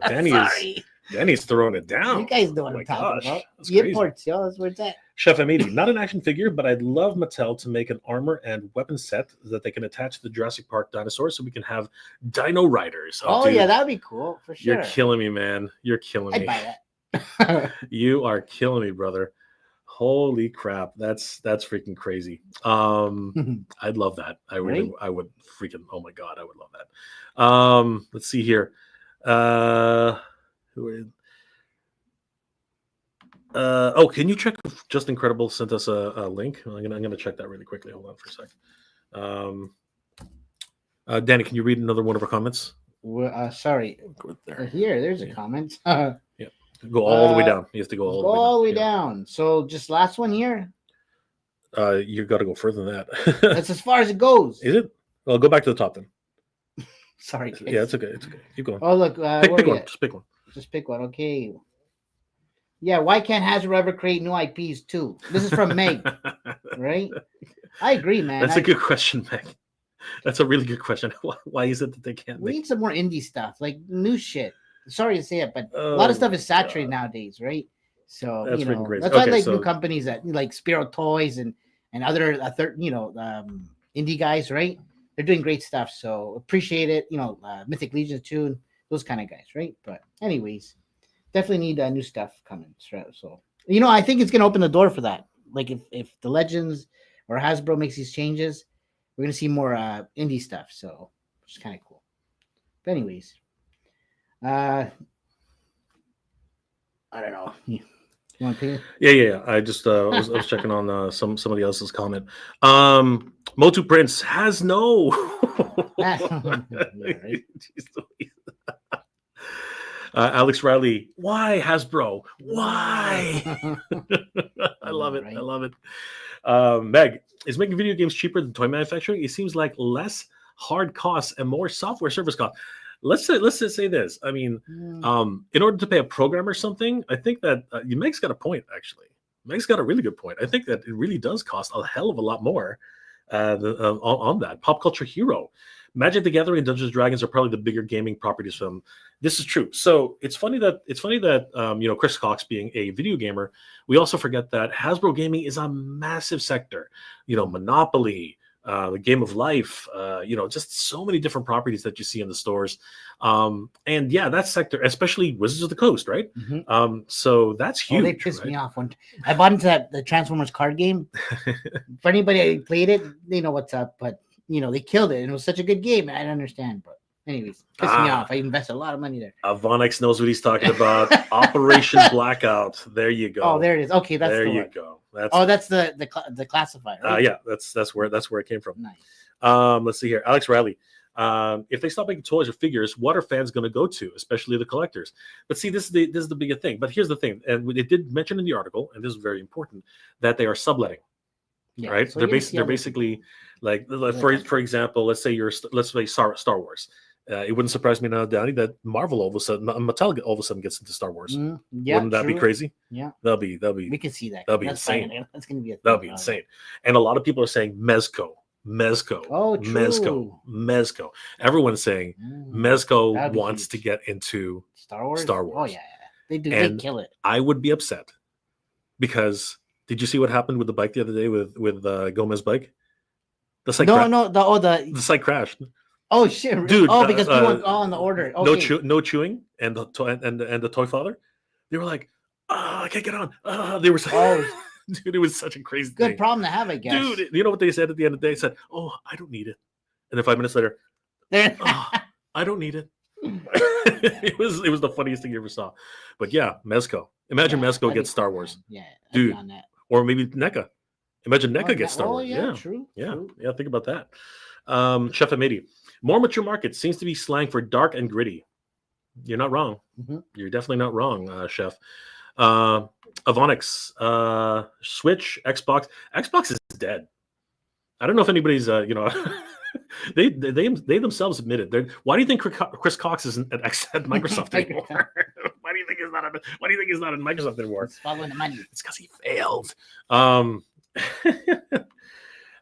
Danny's throwing it down. You guys know what I'm talking about. The imports, yo, that's where it's at. Chef M80, not an action figure, but I'd love Mattel to make an armor and weapon set that they can attach to the Jurassic Park dinosaurs so we can have Dino Riders. Oh yeah, that'd be cool for sure. You're killing me, man. You're killing me. I'd buy that. You are killing me, brother. Holy crap, that's freaking crazy. I'd love that. I would freaking, oh my god, I would love that. Let's see here. Can you check if Just Incredible sent us a link? I'm gonna check that really quickly. Hold on for a second. Danny, can you read another one of our comments? Sorry. Go there. Here, there's a Yeah. comment. Go all the way down. You have to go all the way down. All the way Yeah. down. So just last one here. You got to go further than that. That's as far as it goes. Is it? Well, go back to the top then. Sorry, guys. Yeah, it's okay. It's okay. Keep going. Oh, look. Pick where we one. at? Just pick one. Just pick one. Okay. Yeah, why can't Hasbro ever create new IPs too? This is from Meg, right? I agree, man. That's a good question, Meg. That's a really good question. Why is it that they can't? We need some more indie stuff, like new shit. Sorry to say it, but a Oh, lot of stuff is saturated nowadays, right? So That's you freaking know, crazy. that's why I Okay, like so- new companies that like Spiro Toys and other indie guys, right? They're doing great stuff. So appreciate it. You know, Mythic Legions too, and those kind of guys, right? But anyways, definitely need new stuff coming. So you know, I think it's gonna open the door for that. Like if the Legends or Hasbro makes these changes, we're gonna see more indie stuff. So which is kind of cool. But anyways, I don't know. You want to Yeah. I just I was checking on somebody else's comment. Motu Prince has no. Yeah, right. Jeez Louise. Alex Riley, why Hasbro? Why? I love it. Right. I love it. Meg, is making video games cheaper than toy manufacturing? It seems like less hard costs and more software service costs. Let's just say this. I mean, in order to pay a programmer something, I think that Meg's got a point. Actually, Meg's got a really good point. I think that it really does cost a hell of a lot more on that. Pop Culture Hero, Magic the Gathering, and Dungeons and Dragons are probably the bigger gaming properties for them. This is true. So it's funny that Chris Cox being a video gamer, we also forget that Hasbro gaming is a massive sector. You know, Monopoly, the Game of Life, just so many different properties that you see in the stores. And yeah, that sector, especially Wizards of the Coast, right? Mm-hmm. So that's huge. Oh, they pissed right? me off when I bought into the Transformers card game. For anybody who played it, they know what's up. But you know, they killed it, and it was such a good game. I don't understand, but anyways, pissed me off. I invested a lot of money there. Avonix knows what he's talking about. Operation Blackout. There you go. Oh, there it is. Okay, that's there the you one. go. That's the classifier. Right? Yeah, that's where it came from. Nice. Let's see here, Alex Riley. If they stop making toys or figures, what are fans going to go to, especially the collectors? But see, this is the bigger thing. But here's the thing, and it did mention in the article, and this is very important, that they are subletting. Yeah, right? so They're basically like for example, let's say Star Wars. It wouldn't surprise me now, Downey, that Marvel Mattel all of a sudden gets into Star Wars. Yeah, wouldn't that be crazy? Yeah, that'll be. We can see that. That'll be That's insane. fine. That's gonna be That'll be insane. And a lot of people are saying Mezco. Oh, true. Mezco. Everyone's saying Mezco wants huge. to get into Star Wars. Oh yeah, they do. And they kill it. I would be upset because did you see what happened with the bike the other day with Gomez bike? The site the site crashed. Oh shit, dude! Oh, because people went on the order. Okay. No chewing, and the toy father, they were like, "Oh, I can't get on." They were so, dude, it was such a crazy good thing. problem to have, I guess. Dude, you know what they said at the end of the day? They said, "Oh, I don't need it," and then 5 minutes later, "Oh, I don't need it." it was the funniest thing you ever saw. But yeah, Mezco. Imagine Mezco gets Star Wars. Yeah, dude. Or maybe NECA. Imagine NECA gets Star Wars. Yeah, true. Yeah, think about that. Chef Amidi. More mature market seems to be slang for dark and gritty. You're not wrong. Mm-hmm. You're definitely not wrong, Chef. Avonix, Switch, Xbox. Xbox is dead. I don't know if anybody's, they themselves admitted. Why do you think Chris Cox isn't at Microsoft anymore? Why do you think he's not at Microsoft anymore? He's following the money. It's because he failed.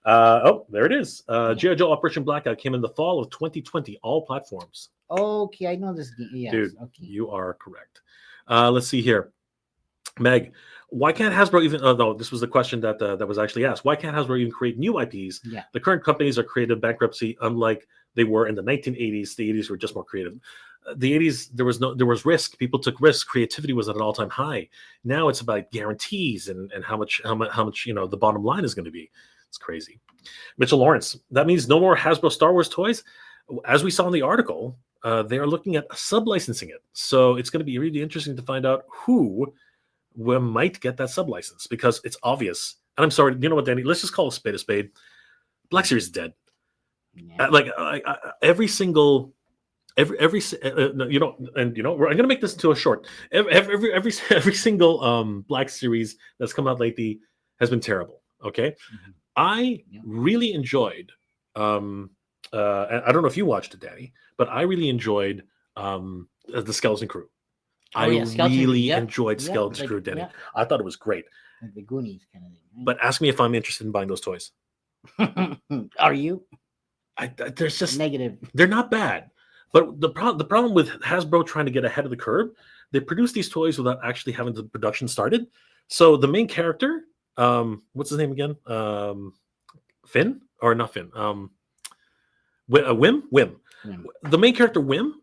Oh, there it is. G.I. Joe Operation Blackout came in the fall of 2020, all platforms. Okay, I know this game. Yes, dude, okay. You are correct. Let's see here. Meg, why can't Hasbro even? No, this was the question that was actually asked. Why can't Hasbro even create new IPs? Yeah. The current companies are creative bankruptcy, unlike they were in the 1980s. The 80s were just more creative. The 80s, there was risk. People took risks. Creativity was at an all-time high. Now it's about guarantees and how much the bottom line is going to be. It's crazy. Mitchell Lawrence, that means no more Hasbro Star Wars toys. As we saw in the article, they are looking at sub-licensing it. So it's going to be really interesting to find out who might get that sub-license, because it's obvious. And I'm sorry, you know what, Danny? Let's just call a spade a spade. Black Series is dead. Yeah. Every single no, we're, I'm gonna make this into a short. Every single Black series that's come out lately has been terrible. Okay, Mhm. I Yeah. really enjoyed. I don't know if you watched it, Danny, but I really enjoyed the Skeleton Crew. Oh I yeah, Skeleton Crew. really Yeah, enjoyed yeah, Skeleton like Crew, Danny. yeah, I thought it was great. like the Goonies kind of thing. But ask me if I'm interested in buying those toys. Right? Are you There's just negative? they're not bad. But the problem with Hasbro trying to get ahead of the curve, they produce these toys without actually having the production started. So the main character, what's his name again? Finn or not Finn? Wim. Hmm. The main character Wim,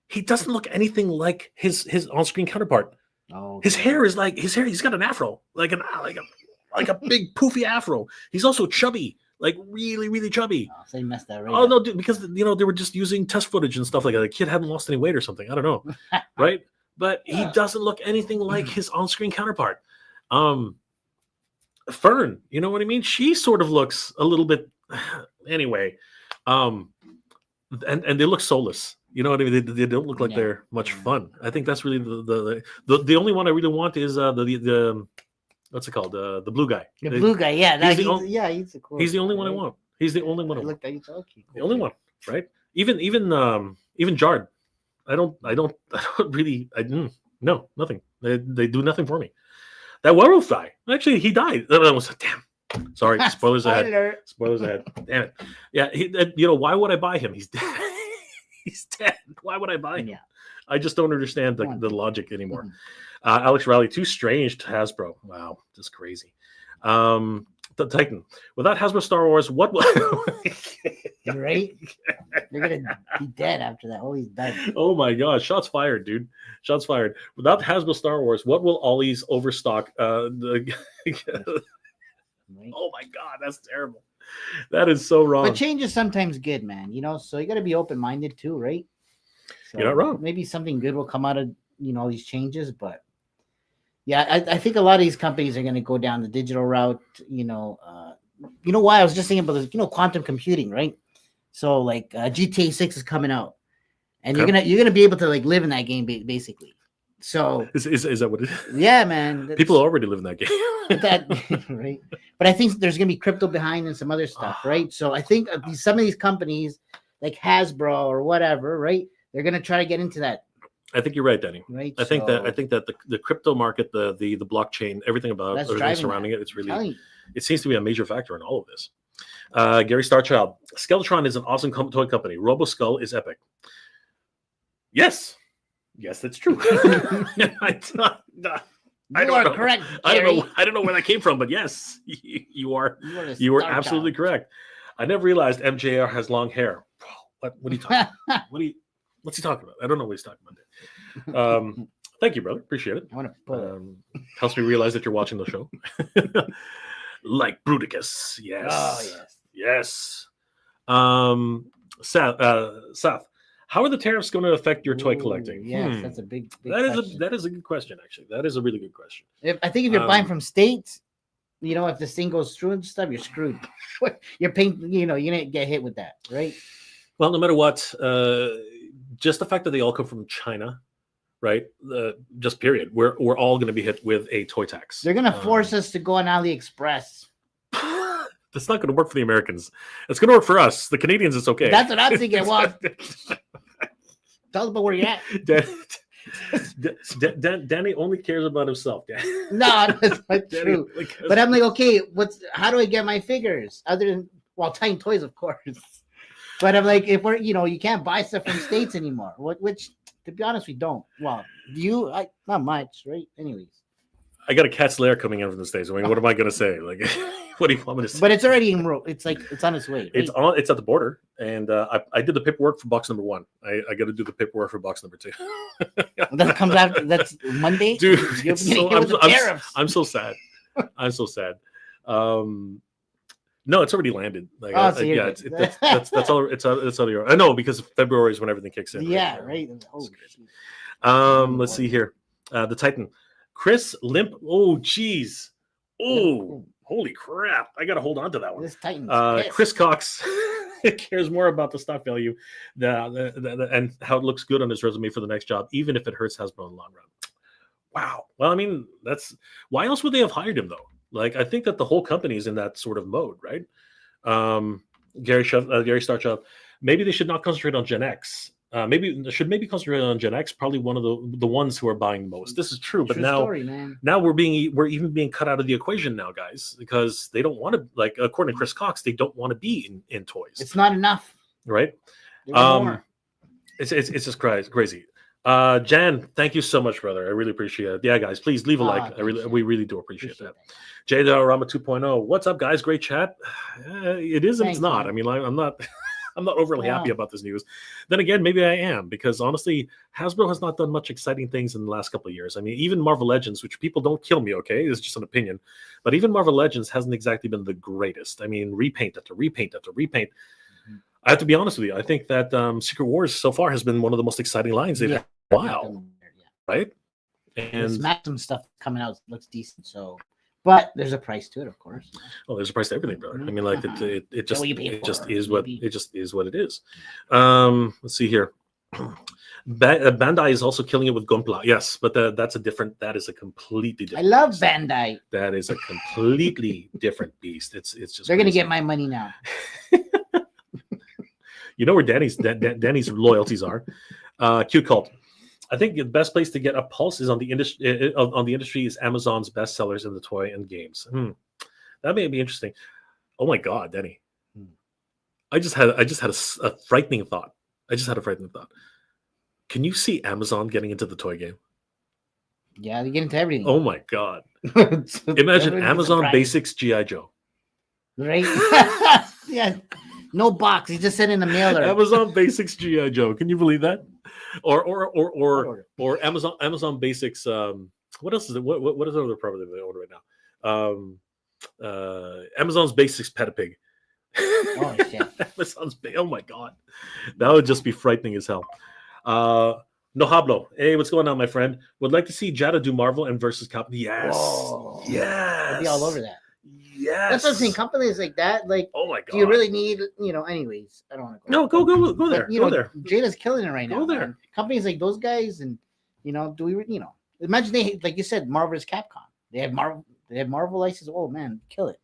he doesn't look anything like his on-screen counterpart. Oh, His hair is like his hair. He's got an afro, like a big poofy afro. He's also chubby, like really really chubby. oh, so you messed that right. Oh up. no, dude, because they were just using test footage and stuff like that. The kid hadn't lost any weight or something. I don't know, right? But he doesn't look anything like his on-screen counterpart. Fern, you know what I mean? She sort of looks a little bit anyway. And they look soulless. You know what I mean? They don't look like Yeah. they're much Yeah. fun. I think that's really the only one I really want is the what's it called? The blue guy. The blue guy, yeah, he's the only- yeah, he's a cool. He's the only one I right? want. He's the only one I I want. looked at you, so okay, The cool. only one, right? Even Jard. I don't really. No, nothing. They do nothing for me. That werewolf guy. Actually, he died. That was damn. Sorry, spoilers ahead. Spoiler. Spoilers ahead. Damn it. Yeah, why would I buy him? He's dead. He's dead. Why would I buy him? Yeah. I just don't understand the logic anymore. Alex Riley, too strange to Hasbro. Wow, just crazy. The Titan. Without Hasbro Star Wars, what will Right? You're gonna be dead after that. Oh, he's dead. Oh my god, shots fired, dude. Shots fired. Without Hasbro Star Wars, what will Ollie's overstock Right? Oh my god, that's terrible. That is so wrong. But change is sometimes good, man. So you got to be open minded too, right? So You're not wrong. Maybe something good will come out of all these changes, but yeah, I think a lot of these companies are going to go down the digital route. You know why I was just thinking about this. Quantum computing, right? So like GTA 6 is coming out, and you're gonna be able to like live in that game basically. So is that what it is? Yeah, man. People already live in that game. That right, but I think there's gonna be crypto behind and some other stuff, right? So I think some of these companies like Hasbro or whatever, right? They're gonna try to get into that. I think you're right, Danny. Right. I think that the crypto market, the blockchain, everything about everything surrounding it, it seems to be a major factor in all of this. Gary Starchild, Skeletron is an awesome toy company. Robo Skull is epic. Yes, that's true. I are correct. Gary. I don't know where that came from, but yes, you are absolutely correct. I never realized MJR has long hair. What are you talking about? What's he talking about? I don't know what he's talking about. Thank you, brother. Appreciate it. I want to put helps me realize that you're watching the show. Like Bruticus. Yes. Oh, yes. Seth, how are the tariffs going to affect your toy collecting? Yes, that's a big that is a good question, actually. That is a really good question. I think if you're buying from states, if this thing goes through and stuff, you're screwed. You're paying, you're gonna get hit with that, right? Well, no matter what, just the fact that they all come from China, right? Just period. We're all going to be hit with a toy tax. They're going to force us to go on AliExpress. That's not going to work for the Americans. It's going to work for us. The Canadians, it's okay. That's what I'm thinking. Well, tell us about where you're at. Danny only cares about himself. No, that's not true. But I'm like, okay, how do I get my figures? Other than, Tiny Toys, of course. But I'm like, if we're, you can't buy stuff from states anymore. Which, to be honest, we don't. Well, not much, right? Anyways, I got a cat's lair coming in from the states. I mean, what am I going to say? Like, what do you want me to say? But it's already in road. It's like it's on its way. Right? It's at the border, and I did the paperwork for box number 1. I got to do the paperwork for box number 2. That comes after. That's Monday, dude. I'm so sad. I'm so sad. No, it's already landed. Like, that's all. It's all. I know, because February is when everything kicks in. Yeah, right. Let's see here. The Titan, Chris Limp. Oh, geez. Oh, holy crap! I got to hold on to that one. This Titan. Chris Cox. it cares more about the stock value and how it looks good on his resume for the next job, even if it hurts Hasbro in the long run. Wow. Well, I mean, that's why else would they have hired him though? Like, I think that the whole company is in that sort of mode, right? Gary Starchov, maybe they should not concentrate on Gen X. Maybe they should concentrate on Gen X. Probably one of the ones who are buying most. This is true, but True now story, man. now we're even being cut out of the equation now, guys, because they don't want to, like, according to Chris Cox, they don't want to be in toys. It's not enough, right? More. It's just crazy. Jan, thank you so much, brother. I really appreciate it. Yeah, guys, please leave a like. We really do appreciate that. Jada Rama 2.0. What's up, guys? Great chat. It is and it's not. Man. I mean, I'm not I'm not overly happy about this news. Then again, maybe I am, because honestly, Hasbro has not done much exciting things in the last couple of years. I mean, even Marvel Legends, which people don't kill me, okay? It's just an opinion. But even Marvel Legends hasn't exactly been the greatest. I mean, repaint after repaint after repaint. I have to be honest with you. I think that Secret Wars so far has been one of the most exciting lines they've had in a while. Right? And the Maxim stuff coming out looks decent, so... But there's a price to it, of course. Oh, there's a price to everything, brother. I mean, like it just is what it is. Let's see here. Bandai is also killing it with Gunpla. Yes, but that is a completely different. I love Bandai. That is a completely different beast. It's just they're gonna get my money now. You know where Danny's loyalties are. Cute Cult. I think the best place to get a pulse is on the industry. On the industry is Amazon's bestsellers in the toy and games. That may be interesting. Oh my God, Danny! I just had a frightening thought. Can you see Amazon getting into the toy game? Yeah, they get into everything. Oh my God! Imagine Amazon Basics GI Joe. Right? Yeah. No box. He just sent in a mailer. Amazon Basics GI Joe. Can you believe that? Or Amazon Basics. What else is it? What is the other property they order right now? Amazon's Basics Pet a Pig. Oh shit! Oh my God, that would just be frightening as hell. No Hablo. Hey, what's going on, my friend? Would like to see Jada do Marvel and versus Capcom. Yes. Whoa. Yes. I'd be all over that. Yes. That's what I'm saying. Companies like that, like, oh my God, do you really need, anyways, I don't want to go. No, go there. Go there. Jada's killing it right now. Go there. Man. Companies like those guys, and do we, imagine they, like you said, Marvel is Capcom. They have Marvel license. Oh man, kill it.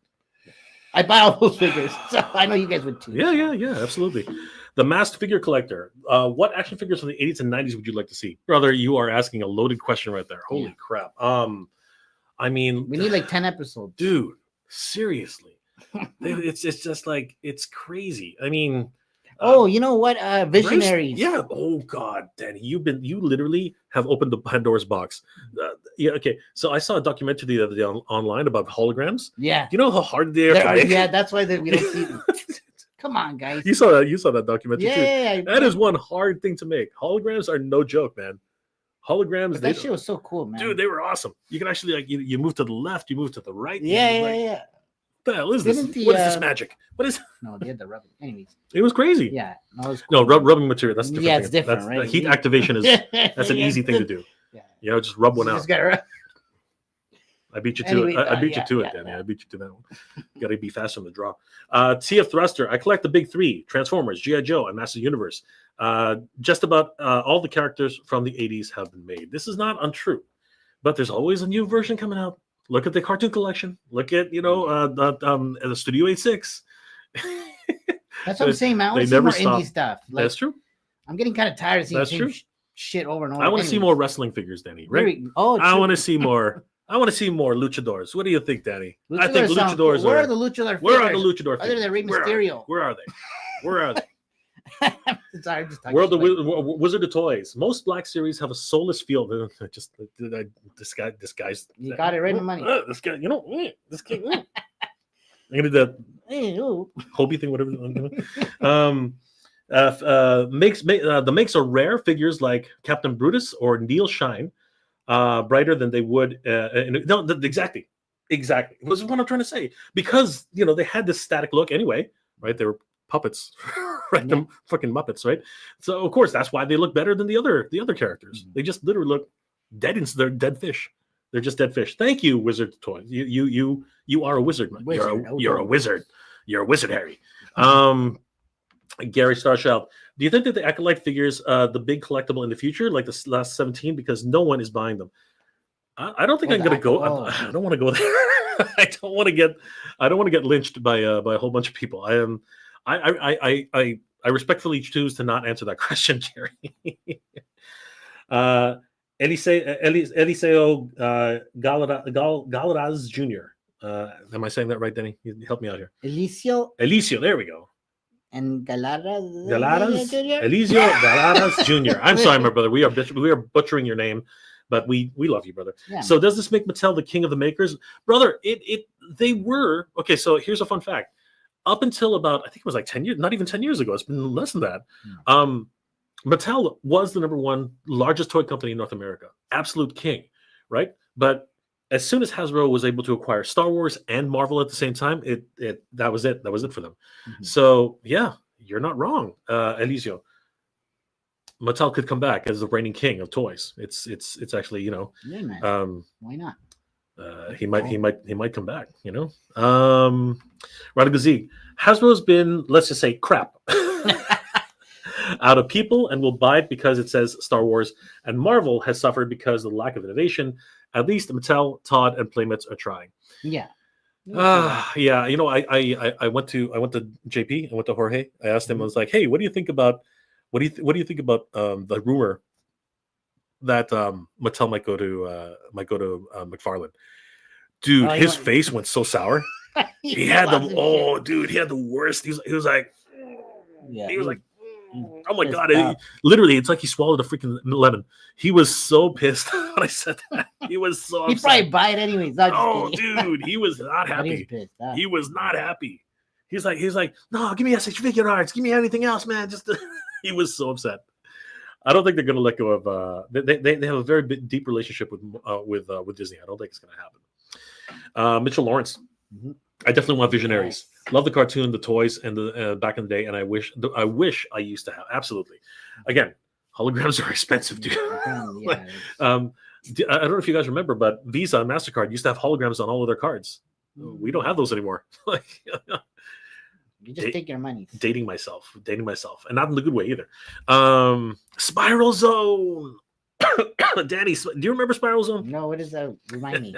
I buy all those figures, so I know you guys would too. Yeah, absolutely. The Masked Figure Collector. What action figures from the 80s and 90s would you like to see? Brother, you are asking a loaded question right there. Holy crap. I mean, we need like 10 episodes. Dude, seriously. It's just like, it's crazy. I mean, you know what? Visionaries. Yeah. Oh God, Danny, you literally have opened the Pandora's box. Yeah. Okay. So I saw a documentary the other day online about holograms. Yeah. You know how hard they are. Yeah, that's why we don't see them. Come on, guys. You saw that documentary too. Yeah. That is one hard thing to make. Holograms are no joke, man. Holograms. But that shit was so cool, man. Dude, they were awesome. You can actually, like, you move to the left, you move to the right. Yeah. What the hell is this? What is this magic? What is? No, they had the rubbing. Anyways, it was crazy. Yeah, no, it was cool. No, rubbing material. That's different. Yeah, it's different, right? Heat activation is that's an easy thing to do. Yeah, just rub one out. Just gotta I beat you to it. I beat you to it, Danny. I beat you to that one. You got to be fast on the draw. TF Thruster. I collect the big three: Transformers, GI Joe, and Master Universe. Just about all the characters from the 80s have been made. This is not untrue, but there's always a new version coming out. Look at the cartoon collection. Look at the Studio 86. That's what I'm saying, man. I want to see more indie stuff. Like, that's true. I'm getting kind of tired of seeing the same shit over and over. I want to see more wrestling figures, Danny. Right? I want to see more. I want to see more luchadors. What do you think, Danny? I think luchadors. Where are the luchador? Where are the luchador? Other than Rey Mysterio. Where are they? Where are they? Sorry, I'm just talking. World of Wizard of Toys. Most Black Series have a soulless feel. Just this guy's. You got it right in money. This guy, this guy. I'm gonna do that Hobie thing, whatever. The makes are rare figures like Captain Brutus or Neil Shine, brighter than they would. Exactly. This is what I'm trying to say, because they had this static look anyway, right? They were puppets, right? Them fucking Muppets, right? So of course that's why they look better than the other characters. Mm-hmm. They just literally look dead. They're dead fish. They're just dead fish. Thank you, Wizard Toy. You are a wizard. You're a wizard. You're a wizard, Harry. Gary Starshell, do you think that the Acolyte figures, the big collectible in the future, like the last 17, because no one is buying them? I don't think Oh, I'm the gonna go. Oh. I don't want to go there. I don't want to get. I don't want to get lynched by a whole bunch of people. I am. I respectfully choose to not answer that question, Jerry. Eliseo Galaraz Jr. Am I saying that right, Denny? You help me out here. Eliseo There we go. and Galaraz. Eliseo Galaraz Jr. I'm sorry, my brother. We are butchering your name, but we love you, brother. Yeah. So does this make Mattel the king of the makers, brother? They were okay. So here's a fun fact. Up until about, I think it was like 10 years, not even 10 years ago. It's been less than that. Mattel was the number one largest toy company in North America, absolute king, right? But as soon as Hasbro was able to acquire Star Wars and Marvel at the same time, that was it. That was it for them. So yeah, you're not wrong, Eliseo. Mattel could come back as the reigning king of toys. It's actually, you know, yeah, man. Why not? He might come back, you know. Radagazi, Hasbro's been, let's just say, crap out of people and will buy it because it says Star Wars, and Marvel has suffered because of the lack of innovation. At least Mattel, Todd, and Playmates are trying. Yeah. Yeah. You know, I went to JP. I went to Jorge. I asked him. I was like, "Hey, what do you think about what do you think about the rumor that Mattel might go to McFarlane?" Dude, his face went so sour. He had the worst. He was like, oh my god! Literally, it's like he swallowed a freaking lemon. He was so pissed when I said that. He was so. He'd probably buy it anyways. Dude, he was not happy. He was not happy. He's like, no, give me SH Figure Arts. Give me anything else, man. Just he was so upset. I don't think they're going to let go of. They have a very deep relationship with Disney. I don't think it's going to happen. Mitchell Lawrence. I definitely want Visionaries. Love the cartoon, the toys, and the back in the day. And I wish I used to have. Absolutely. Again, holograms are expensive, dude. I don't know if you guys remember, but Visa and MasterCard used to have holograms on all of their cards. We don't have those anymore. You just take your money. Dating myself, and not in the good way either. Spiral Zone. Danny, do you remember Spiral Zone? No, what is that? Remind me.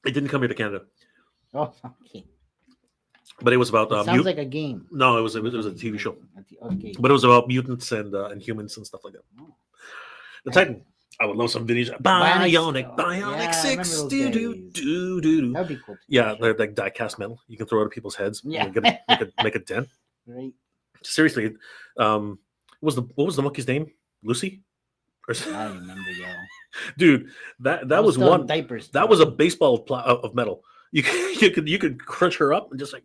It didn't come here to Canada. Oh, okay. But it was about. Sounds like a game. No, it was a TV show. Okay. But it was about mutants and humans and stuff like that. Oh. The Titan. I would love some videos. Bionic 6. Do. That'd be cool. Yeah, they're like die-cast metal. You can throw it at people's heads. Yeah. Make a dent. Right. Seriously, what was the monkey's name? Lucy? I don't remember, yo. Dude, that was one diapers. That was a baseball of metal. You could crunch her up and just like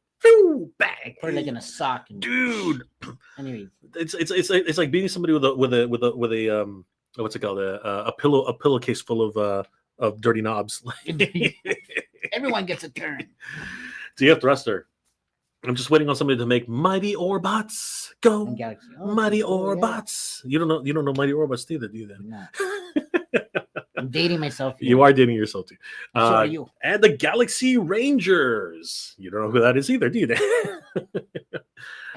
bang. Put her like in a sock. Dude. Anyway, it's like beating somebody with a what's it called, a pillowcase full of dirty knobs. Everyone gets a turn. DF Thruster. I'm just waiting on somebody to make Mighty Orbots. Go, Mighty Orbots. Yeah. You don't know Mighty Orbots either, do you? Then no. I'm dating myself here. You are dating yourself too. So are you. And the Galaxy Rangers. You don't know who that is either, do you?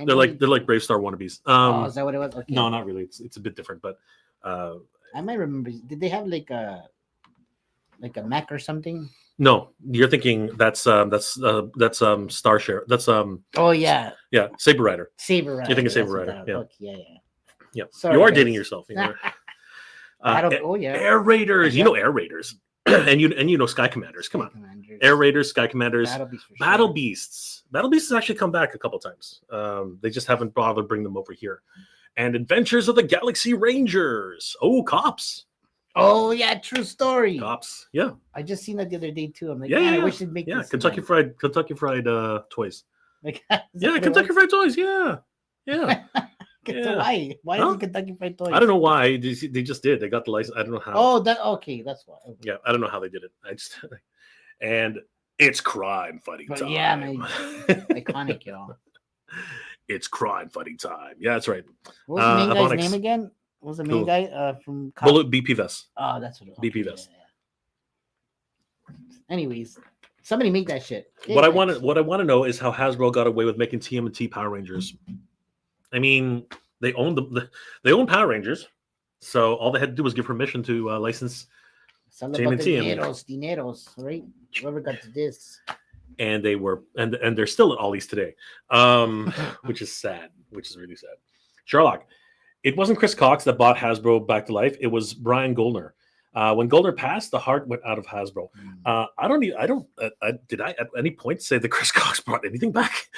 They're like Brave Star wannabes. Is that what it was? Okay. No, not really. It's a bit different, but I might remember. Did they have like a mech or something? No, you're thinking that's Starshare. That's Oh yeah. Yeah, Saber Rider. You're thinking Saber Rider. Yeah. Okay, yeah. Sorry, you are guys. dating yourself. You know? Yeah. Air Raiders. You know Air Raiders, and you know Sky Commanders. Come on, Air Raiders, Sky Commanders, Battle Beasts. Battle Beasts has actually come back a couple times. They just haven't bothered to bring them over here. And Adventures of the Galaxy Rangers. Oh, Cops. Oh yeah, true story. Cops. Yeah. I just seen that the other day too. I'm like, yeah. I wish they'd make this. Kentucky Fried toys. Like, Kentucky Fried Toys. Yeah. Why? Why is it Kentucky Fried Toys? I don't know why. They just did. They got the license. I don't know how. Oh, that's why. Okay. Yeah, I don't know how they did it. And it's crime fighting time. Yeah, man. Iconic, y'all. It's crime fighting time. Yeah, that's right. What was the main guy's name again? What was the main guy from Bullet BP Vest? Oh, that's what it was. BP Vest. Yeah. Anyways, Somebody make that shit. Okay, What I thanks. want to know is how Hasbro got away with making TMNT Power Rangers. I mean, they own they own Power Rangers, so all they had to do was give permission to license It's all about the TMNT, and dineros, right? Whoever got to this. they were and they're still at Ollie's today, which is sad, which is really sad. Sherlock, it wasn't Chris Cox that bought Hasbro back to life. It was Brian Goldner. When Goldner passed, the heart went out of Hasbro. Did I at any point say that Chris Cox brought anything back?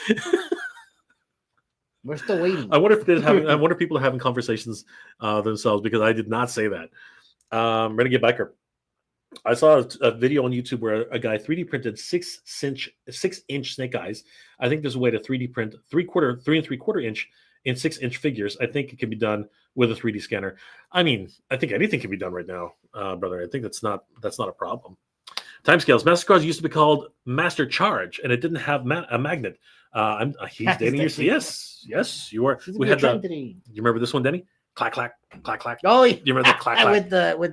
We're still waiting. I wonder if people are having conversations themselves, because I did not say that. Renegade Biker. I saw a video on YouTube where a guy 3D printed 6-inch snake eyes. I think there's a way to 3D print 3 and 3/4 inch in 6-inch figures. I think it can be done with a 3D scanner. I mean, I think anything can be done right now, brother. I think that's not a problem. Timescales. Mastercards used to be called Master Charge, and it didn't have a magnet. He's dating you. Yes, you are. We had the. You remember this one, Denny? Clack clack clack clack. Oh, do you remember that clack clack? with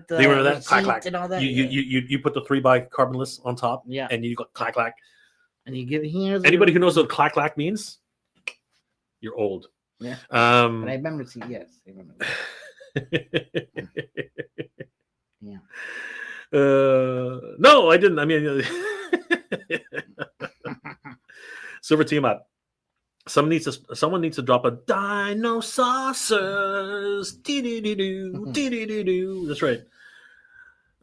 the. Do you remember that clack clack and all that? You put the 3x carbonless on top. Yeah. And you go clack clack. And you give here. Anybody who knows what clack clack means, you're old. Yeah. But I remember seeing. Yes, I remember. Yeah. No, I didn't. I mean, Silver Team Up. Someone needs to drop a Dino Saucers. That's right.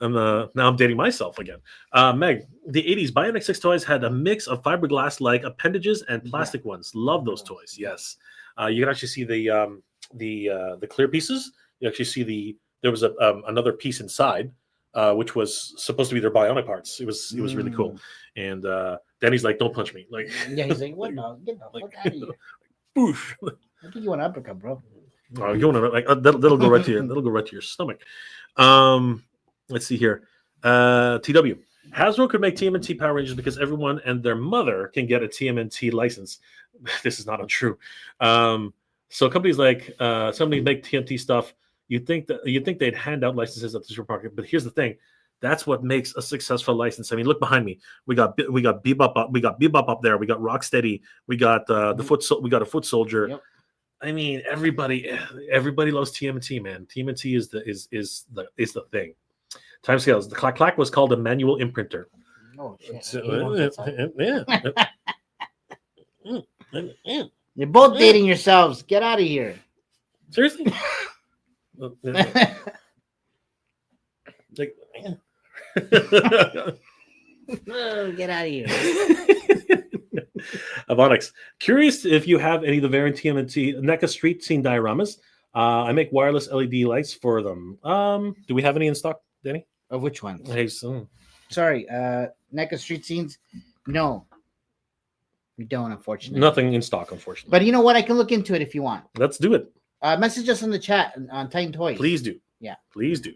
Now I'm dating myself again. Meg, the 80s Bionic 6 toys had a mix of fiberglass-like appendages and plastic ones. Love those toys. Yes. You can actually see the clear pieces. You actually see there was another piece inside, which was supposed to be their Bionic parts. It was really cool. And Danny's like, "Don't punch me!" Like, yeah, he's like, "What? No, get the fuck out of here!" Boosh. I think you want an uppercut, bro. You want to like that'll go right to your stomach. Let's see here. TW. Hasbro could make TMNT Power Rangers because everyone and their mother can get a TMNT license. This is not untrue. So companies like make TMNT stuff. You think they'd hand out licenses at the supermarket, but here's the thing: that's what makes a successful license. I mean, look behind me. We got Bebop up. We got Bebop up there. We got Rocksteady. We got we got a Foot Soldier. Yep. I mean, everybody loves TMNT, man. TMNT is the thing. Timescales. The Clack Clack was called a manual imprinter. Oh shit! Yeah. You're both dating yourselves. Get out of here. Seriously? Like, Oh, get out of here. Avonix. Curious if you have any of the variant TMNT NECA street scene dioramas. I make wireless LED lights for them. Do we have any in stock, Danny? Of which ones? Hey, sorry, NECA street scenes? No. We don't, unfortunately. Nothing in stock, unfortunately. But you know what? I can look into it if you want. Let's do it. Message us in the chat on Titan Toys. Please do. Yeah. Please do.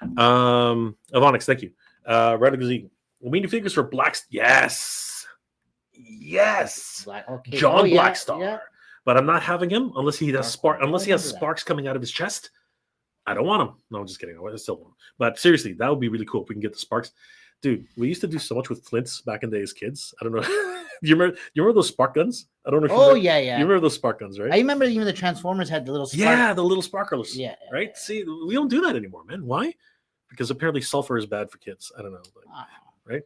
Avonix, thank you. Radical Z. Minifigures for Black. Yes. Okay. John Blackstar. Yeah. But I'm not having him unless he has sparks coming out of his chest. I don't want him. No, I'm just kidding. I still want him. But seriously, that would be really cool if we can get the sparks. Dude, we used to do so much with flints back in the day as kids. I don't know. You remember those spark guns? I don't know if yeah. You remember those spark guns, right? I remember even the Transformers had the little spark. Yeah, the little sparklers. Yeah. Right? Yeah. See, we don't do that anymore, man. Why? Because apparently sulfur is bad for kids. I don't know. Right?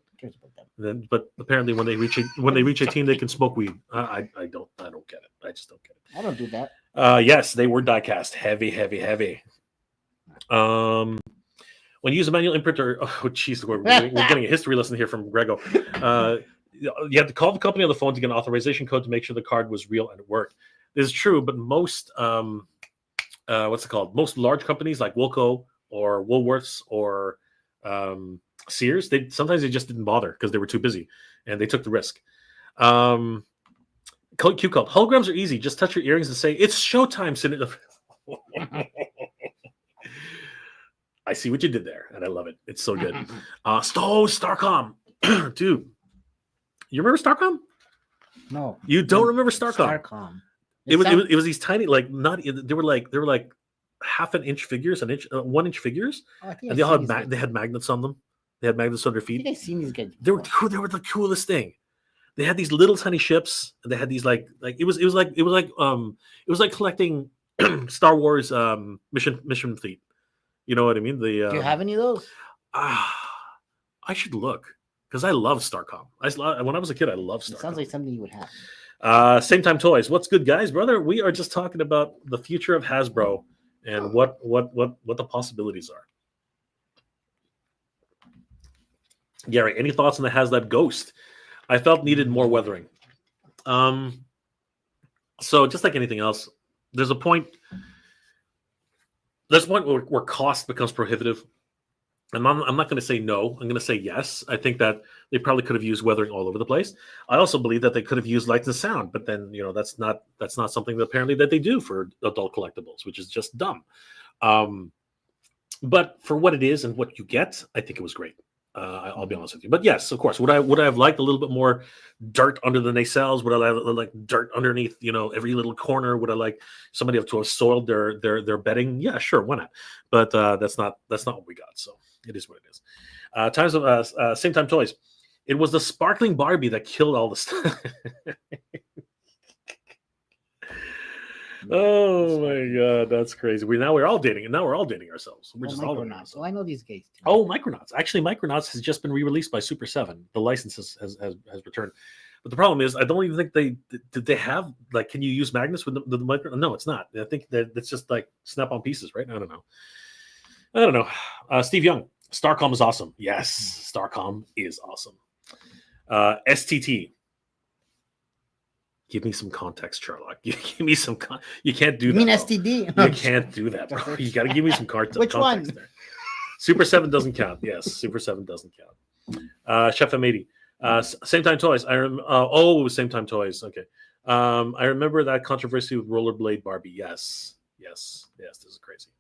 But apparently when they reach 18, they can smoke weed. I don't get it. I just don't get it. I don't do that. Yes, they were die-cast. Heavy. When you use a manual imprinter, oh jeez, we're getting a history lesson here from Grego. You have to call the company on the phone to get an authorization code to make sure the card was real and it worked. This is true, but most most large companies like Wilco or Woolworths or Sears, sometimes they just didn't bother because they were too busy and they took the risk. Q called holograms are easy. Just touch your earrings and say it's showtime. I see what you did there, and I love it. It's so good. Starcom, dude. You remember Starcom? No, you don't remember Starcom. Starcom. It was these tiny, like not. They were like half an inch figures, 1 inch figures, and they had magnets on them. They had magnets on their You feet. guys seen these guys? They were before? cool. They were the coolest thing. They had these little tiny ships. And they had these like it was like collecting Star Wars mission fleet. You know what I mean? The Do you have any of those? I should look because I love Starcom. When I was a kid, I loved It Starcom. sounds like something you would have. Same time toys. What's good, guys, brother? We are just talking about the future of Hasbro and what the possibilities are. Gary, any thoughts on the HasLab Ghost? I felt needed more weathering. So just like anything else, there's a point. There's a point where cost becomes prohibitive. And I'm not going to say no. I'm going to say yes. I think that they probably could have used weathering all over the place. I also believe that they could have used light and sound, but then that's not something that apparently that they do for adult collectibles, which is just dumb. But for what it is and what you get, I think it was great. I'll be honest with you. But yes, of course, would I have liked a little bit more dirt under the nacelles? Would I like dirt underneath every little corner? Would I like somebody to have soiled their bedding? Yeah, sure, why not? But that's not what we got. So it is what it is. Same time toys. It was the sparkling Barbie that killed all the stuff. Oh my god, that's crazy. We're all dating, and now we're all dating ourselves. We're just all dating Micronauts. ourselves. Oh, I know these guys too. Oh, Micronauts. Actually, Micronauts has just been re-released by Super 7. The license has returned. But the problem is, I don't even think did they have, like, can you use magnets with the Micronauts? No, it's not. I think that it's just like snap-on pieces, right? I don't know. Steve Young, Starcom is awesome. Yes, Starcom is awesome. STT. Give me some context, Sherlock. Give me some. You can't do that. You mean bro. STD? You can't do that, bro. You got to give me some context. Which one? There. Super 7 doesn't count. Yes, Super 7 doesn't count. Chef M80. Same time toys. It was same time toys. Okay. I remember that controversy with Rollerblade Barbie. Yes. This is crazy.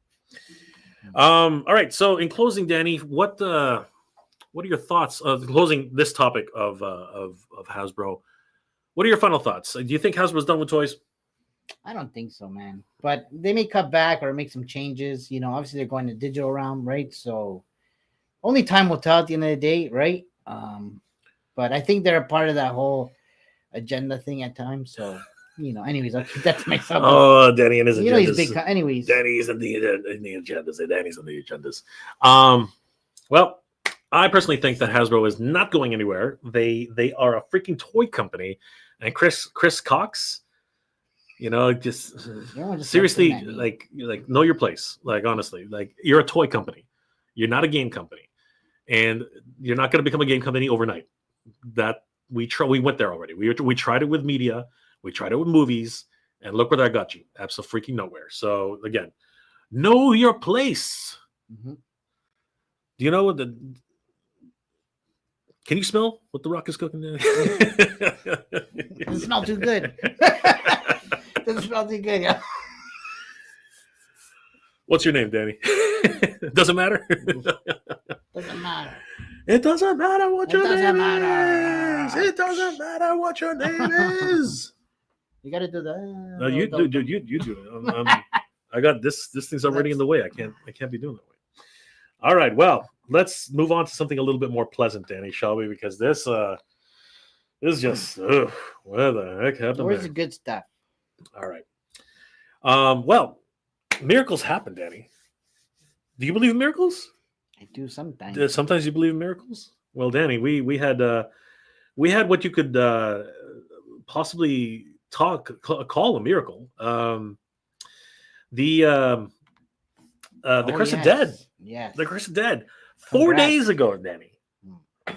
All right. So in closing, Danny, what are your thoughts of closing this topic of Hasbro? What are your final thoughts? Do you think Hasbro's done with toys? I don't think so, man. But they may cut back or make some changes. Obviously they're going to digital realm, right? So only time will tell at the end of the day, right? But I think they're a part of that whole agenda thing at times. So, anyways, I'll keep that to myself. Oh, Danny and his agendas. He's big. Anyways, Danny's in the agendas. Danny's in the agendas. Well, I personally think that Hasbro is not going anywhere. They are a freaking toy company, and Chris Cox, just seriously, like know your place. Like honestly, like you're a toy company. You're not a game company, and you're not going to become a game company overnight. That we went there already. We tried it with media. We tried it with movies, and look where that got you. Absolutely freaking nowhere. So again, know your place. Mm-hmm. Do you know what the? Can you smell what the Rock is cooking? Doesn't smell too good. Doesn't smell too good, yeah. What's your name, Danny? Doesn't matter. Doesn't matter. It doesn't matter what your name is. matter. It doesn't matter what your name is. You got to do that. No, you do. Dude, you do it. I got this. This thing's already in the way. I can't be doing that way. All right. Well, let's move on to something a little bit more pleasant, Danny, shall we? Because this is just where the heck happened? Where's the good stuff? All right. Well, miracles happen, Danny. Do you believe in miracles? I do sometimes. Sometimes you believe in miracles. Well, Danny, we had what you could possibly call a miracle. The Curse of Dead. Yeah. The Curse of Dead. 4 days ago, Danny.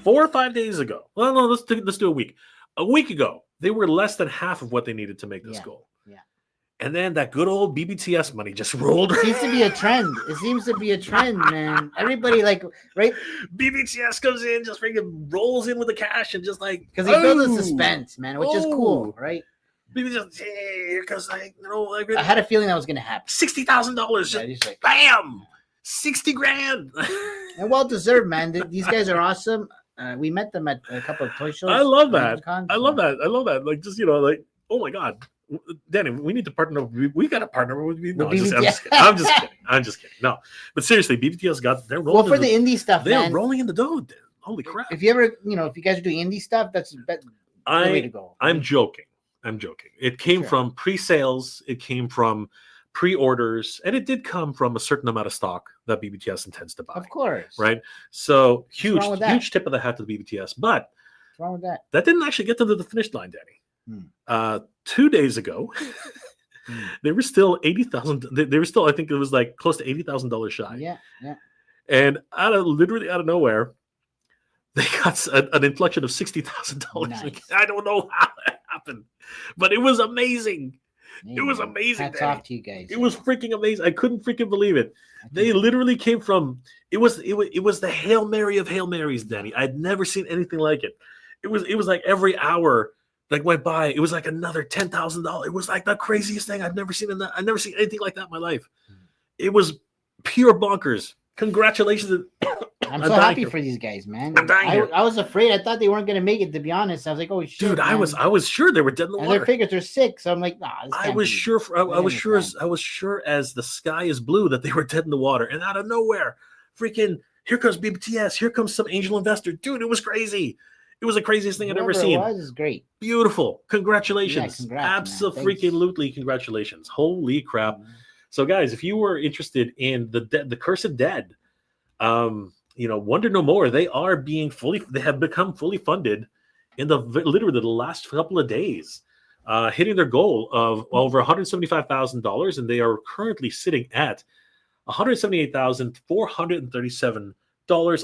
4 or 5 days ago. Well, no, let's do a week. A week ago, they were less than half of what they needed to make this goal. Yeah. And then that good old BBTS money just rolled. It seems to be a trend. It seems to be a trend, man. Everybody right? BBTS comes in, just freaking rolls in with the cash and just like because they build the suspense, man, which is cool, right? BBTS, hey, because I had a feeling that was going to happen. $60,000, just like, bam, $60,000. And well deserved, man. These guys are awesome. We met them at a couple of toy shows. I love that. I love that. Like, just, like, oh my God. Danny, we need to partner. We got to partner with me. No, With I'm just BBTS. kidding. I'm just kidding. I'm just kidding. No, but seriously, BBTS they're Well, rolling. for the indie stuff, they're man. rolling in the dough. Holy crap! If you ever, if you guys are doing indie stuff, that's the way to go. I'm joking. It came Sure. from pre-sales. It came from pre-orders, and it did come from a certain amount of stock that BBTS intends to buy. Of course. Right? So wrong with that? huge tip of the hat to the BBTS, but What's wrong with that? that didn't actually get them to the finish line, Danny. 2 days ago, they were still 80,000. They were still, I think it was like close to $80,000 shy. Yeah. And literally out of nowhere, they got an inflection of $60,000. Nice. I don't know how that happened, but it was amazing. It was Man, amazing. Hats Danny. off to you guys. It was freaking amazing. I couldn't freaking believe it. They literally came from. It was the Hail Mary of Hail Marys, Danny. I'd never seen anything like it. It was like every hour that went by, it was like another $10,000. It was like the craziest thing I've never seen I've never seen anything like that in my life. It was pure bonkers. Congratulations. I'm so happy for these guys, man. I'm dying here. I was afraid. I thought they weren't gonna make it. To be honest, I was like, "Oh shit!" Dude, I was sure they were dead in the And water. their figures are sick, so I'm like, "Nah." I was sure as the sky is blue that they were dead in the water, and out of nowhere, freaking here comes BBTS, here comes some angel investor, dude. It was crazy. It was the craziest thing I'd ever seen. It was great. Beautiful. Congratulations. Yeah, congrats, Absolutely congratulations. Holy crap. Mm-hmm. So guys, if you were interested in the Cursed Dead, Wonder No More, they have become fully funded in literally the last couple of days, hitting their goal of over $175,000, and they are currently sitting at $178,437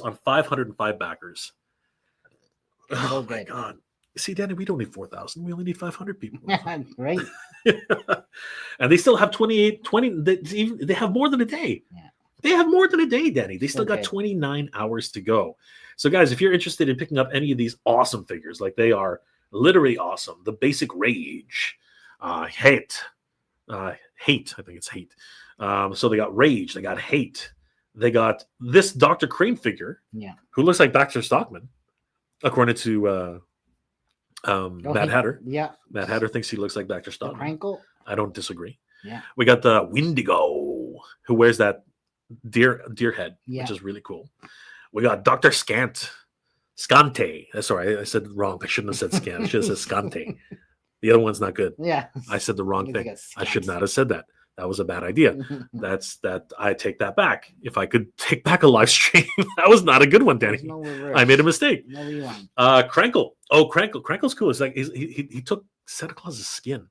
on 505 backers. Oh my God. See, Danny, we don't need 4,000. We only need 500 people. Right. And they still have 20. They have more than a day. Yeah. They have more than a day, Danny. They still got 29 hours to go. So, guys, if you're interested in picking up any of these awesome figures, like they are literally awesome, the Basic Rage, Hate, I think it's Hate. So they got Rage, they got Hate, they got this Dr. Crane figure, who looks like Baxter Stockman, according to Mad Hatter. Yeah. Mad Hatter thinks he looks like Baxter Stockman. Crankle. I don't disagree. Yeah. We got the Wendigo, who wears that deer head, which is really cool. We got Dr. Scante. Sorry, I said wrong. I shouldn't have said Scant. I should have said Scante. The other one's not good. Yeah. I said the wrong thing. I should not have said that. That was a bad idea. I take that back. If I could take back a live stream, that was not a good one, Danny. I made a mistake. Crankle. Oh, Crankle's cool. It's like he took Santa Claus's skin.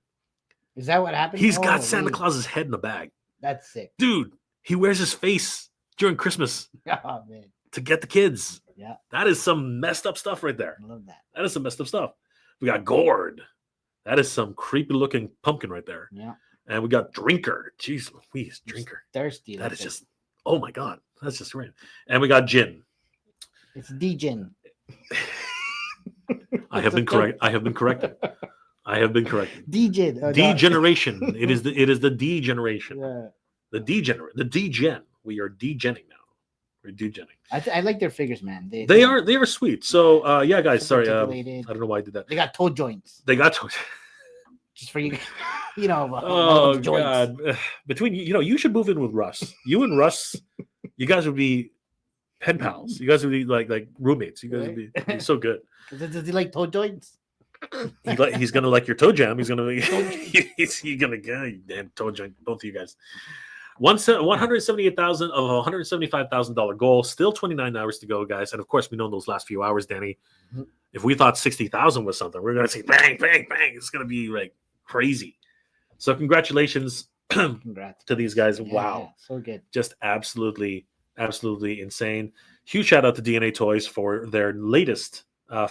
Is that what happened? He's got Santa Claus's head in a bag. That's sick. Dude, he wears his face during Christmas to get the kids. Yeah. That is some messed up stuff right there. I love that. That is some messed up stuff. We got Gourd. That is some creepy looking pumpkin right there. Yeah. And we got Drinker. Jeez Louise, Drinker. Thirsty. That is just, oh my God. That's just great. And we got Jin. It's D-Gin. I have been corrected. D-Gin. D-generation. It is the D generation. Yeah. The D-gen. We are D-genning now. We're D-genning. I like their figures, man. They are sweet. So yeah, guys, sorry. I don't know why I did that. They got toe joints. Just for you, oh God! Between you should move in with Russ. You and Russ, you guys would be pen pals. You guys would be like roommates. You guys would be so good. Does he like toe joints? He's gonna like your toe jam. He's gonna he's gonna get damn toe joint. Both of you guys. $178,000 of $175,000 goal. Still 29 hours to go, guys. And of course, we know in those last few hours, Danny. Mm-hmm. If we thought 60,000 was something, we're gonna say bang, bang, bang. It's gonna be like crazy. So congratulations to these guys. Yeah, wow, yeah, so good. Just absolutely insane. Huge shout out to DNA Toys for their latest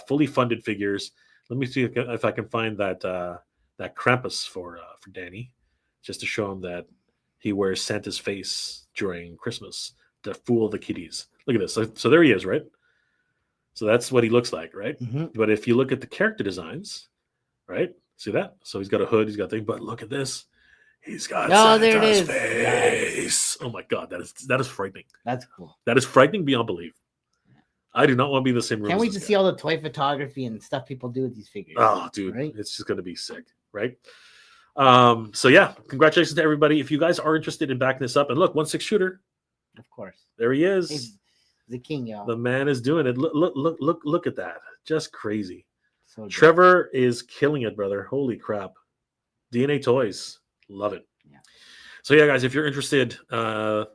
fully funded figures. Let me see if I can find that Krampus for Danny, just to show him that he wears Santa's face during Christmas to fool the kiddies. Look at this. So there he is, right? So that's what he looks like, right? Mm-hmm. But if you look at the character designs, right? See that? So he's got a hood, he's got thing, but look at this. He's got Santa's face. Oh my God, that is frightening. That's cool. That is frightening beyond belief. I do not want to be in the same room. Can't wait to see all the toy photography and stuff people do with these figures. Oh, dude, right? It's just going to be sick, right? So yeah, congratulations to everybody. If you guys are interested in backing this up, and look, 1/6 shooter, Of course. there he is. He's the king, y'all. The man is doing it. Look at that. Just crazy. So good. Trevor is killing it, brother. Holy crap. DNA Toys. Love it. Yeah. So yeah, guys, if you're interested, a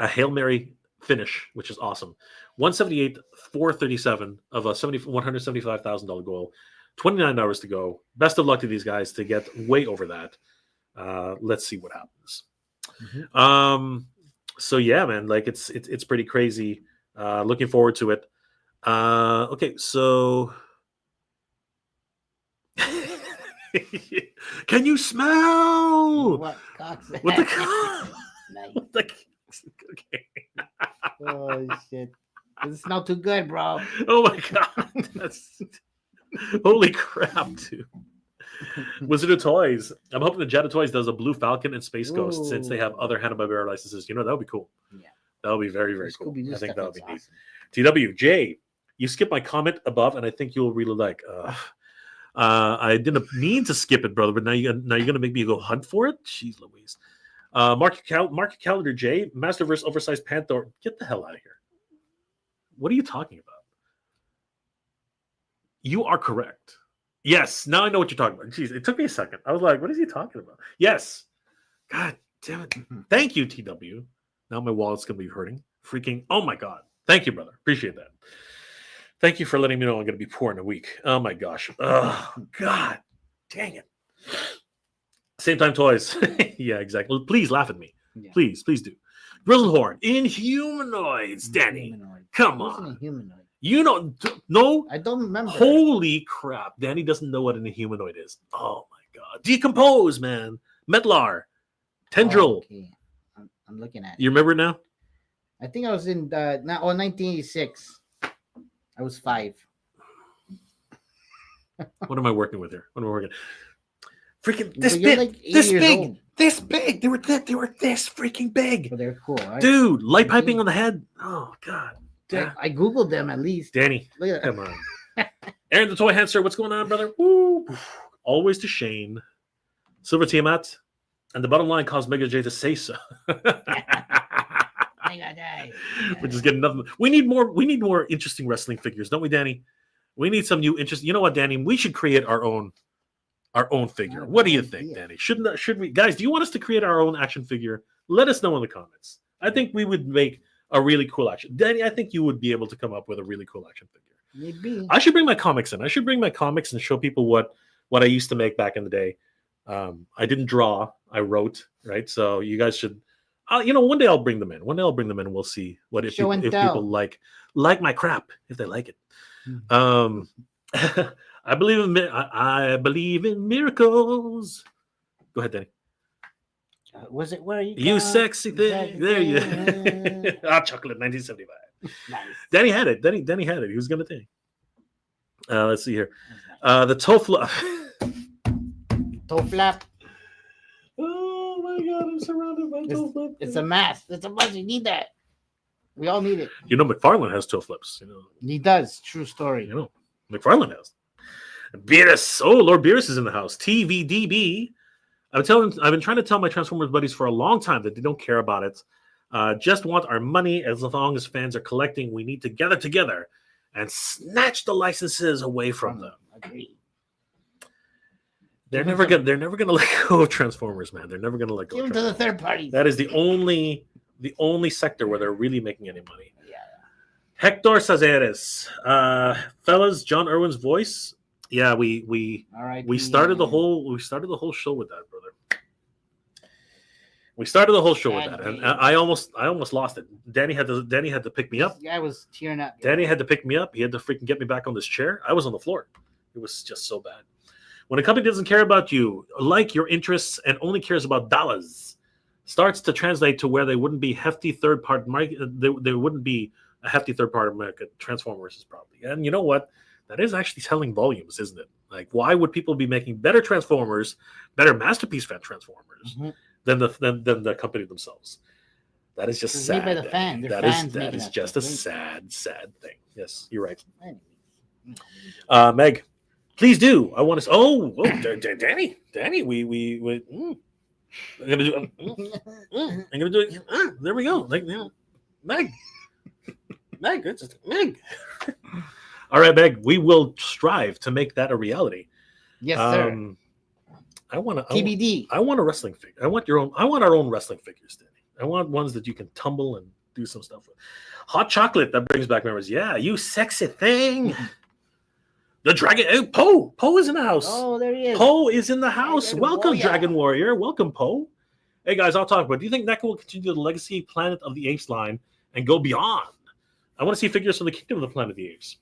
Hail Mary finish, which is awesome. 178, 437 of a $175,000 goal. 29 hours to go. Best of luck to these guys to get way over that. Let's see what happens. Mm-hmm. So yeah, man, like it's pretty crazy. Looking forward to it. Okay, so can you smell What cocks? what the Nice. what the okay. Oh shit! Doesn't smell too good, bro. Oh my god, that's holy crap, dude. Wizard of Toys. I'm hoping the Jet of Toys does a Blue Falcon and Space Ghost since they have Ooh. other Hanna-Barbera licenses. You know, that would be cool. Yeah. That would be very, very cool. Scooby-Doo I think stuff that would be looks neat. awesome. TWJ, you skipped my comment above, and I think you'll really like. I didn't mean to skip it, brother, but now you're gonna make me go hunt for it. Jeez Louise. Mark your calendar, Jay. Masterverse oversized Panther. Get the hell out of here. What are you talking about? You are correct. Yes, now I know what you're talking about. Jeez, it took me a second. I was like, what is he talking about? Yes. God damn it. Thank you, TW. Now my wallet's going to be hurting. Freaking, oh my God. Thank you, brother. Appreciate that. Thank you for letting me know I'm going to be poor in a week. Oh my gosh. Oh, God. Dang it. Same time toys. Yeah, exactly. Please laugh at me. Yeah. Please do. Grizzlehorn. Inhumanoids, Danny. Humanoid. Come Wasn't on. a humanoid. You know, no? I don't remember. Holy crap. Danny doesn't know what a humanoid is. Oh my God. Decompose, man. Medlar. Tendril. Oh, okay. I'm looking at it. You remember it now? I think I was in 1986. I was 5. What am I working with here? What am I working? Freaking So this you're big, like 8 this years big, old. this big. They were this freaking big, So they're cool, right? dude. Light piping on the head. Oh God, I googled them at least. Danny, Look at that. come on. Aaron the Toy Hamster, what's going on, brother? Woo. Always to Shane, Silver Tiamat, and the bottom line caused Mega J to say so. We're just getting nothing. We need more interesting wrestling figures, don't we, Danny? We need some new interest. You know what, Danny? We should create our own figure. What do you think, Danny? Should we, guys? Do you want us to create our own action figure? Let us know in the comments. I think we would make a really cool action. Danny, I think you would be able to come up with a really cool action figure. Maybe. I should bring my comics in. I should bring my comics and show people what I used to make back in the day. I didn't draw. I wrote, right? So you guys should. One day I'll bring them in. And we'll see what if people like my crap, if they like it. I believe in miracles. Go ahead, Danny. Was it where you sexy thing? There you. Chocolate 1975. Nice. Danny had it. Danny had it. He was gonna think. Let's see here. The toe flap. Toe flap. Oh my God! I'm surrounded by toe flap. It's a mess. It's a must. You need that. We all need it. You know, McFarlane has toe flips. You know, he does. True story. You know, McFarlane has. Beerus. Oh, Lord Beerus is in the house. TVDB. I've been trying to tell my Transformers buddies for a long time that they don't care about it. Just want our money. As long as fans are collecting, we need to gather together and snatch the licenses away from them. Agreed. They're never gonna let go of Transformers, man. They're never gonna let go. Give them to the third party. That is the only sector where they're really making any money. Yeah. Hector Sazeres, fellas, John Irwin's voice. Yeah, we started the whole show with that, brother. We started the whole show with that, and I almost lost it. Danny had to pick me up. Yeah, I was tearing up. Danny had to pick me up. He had to freaking get me back on this chair. I was on the floor. It was just so bad. When a company doesn't care about you, like your interests, and only cares about dollars, starts to translate to where they wouldn't be hefty third-party market. There wouldn't be a hefty third-party market. Transformers is probably, and you know what? That is actually telling volumes, isn't it? Like, why would people be making better Transformers, better Masterpiece fan Transformers than the company themselves? That is just sad. Made by the fan. That is just a sad thing. Yes, you're right. Meg, Please do. I want to. Danny, I'm gonna do. I'm gonna do it. There we go. Like, Meg, it's just Meg. All right, Meg. We will strive to make that a reality. Yes, sir. I want to TBD. I want a wrestling figure. I want our own wrestling figures, Danny. I want ones that you can tumble and do some stuff with. Hot chocolate, that brings back memories. Yeah, you sexy thing. The dragon. Poe is in the house. Oh, there he is. Poe is in the house. Dragon Welcome, Warrior. Dragon Warrior. Welcome, Poe. Hey guys, I'll talk about. Do you think NECA will continue the Legacy Planet of the Apes line and go beyond? I want to see figures from the Kingdom of the Planet of the Apes.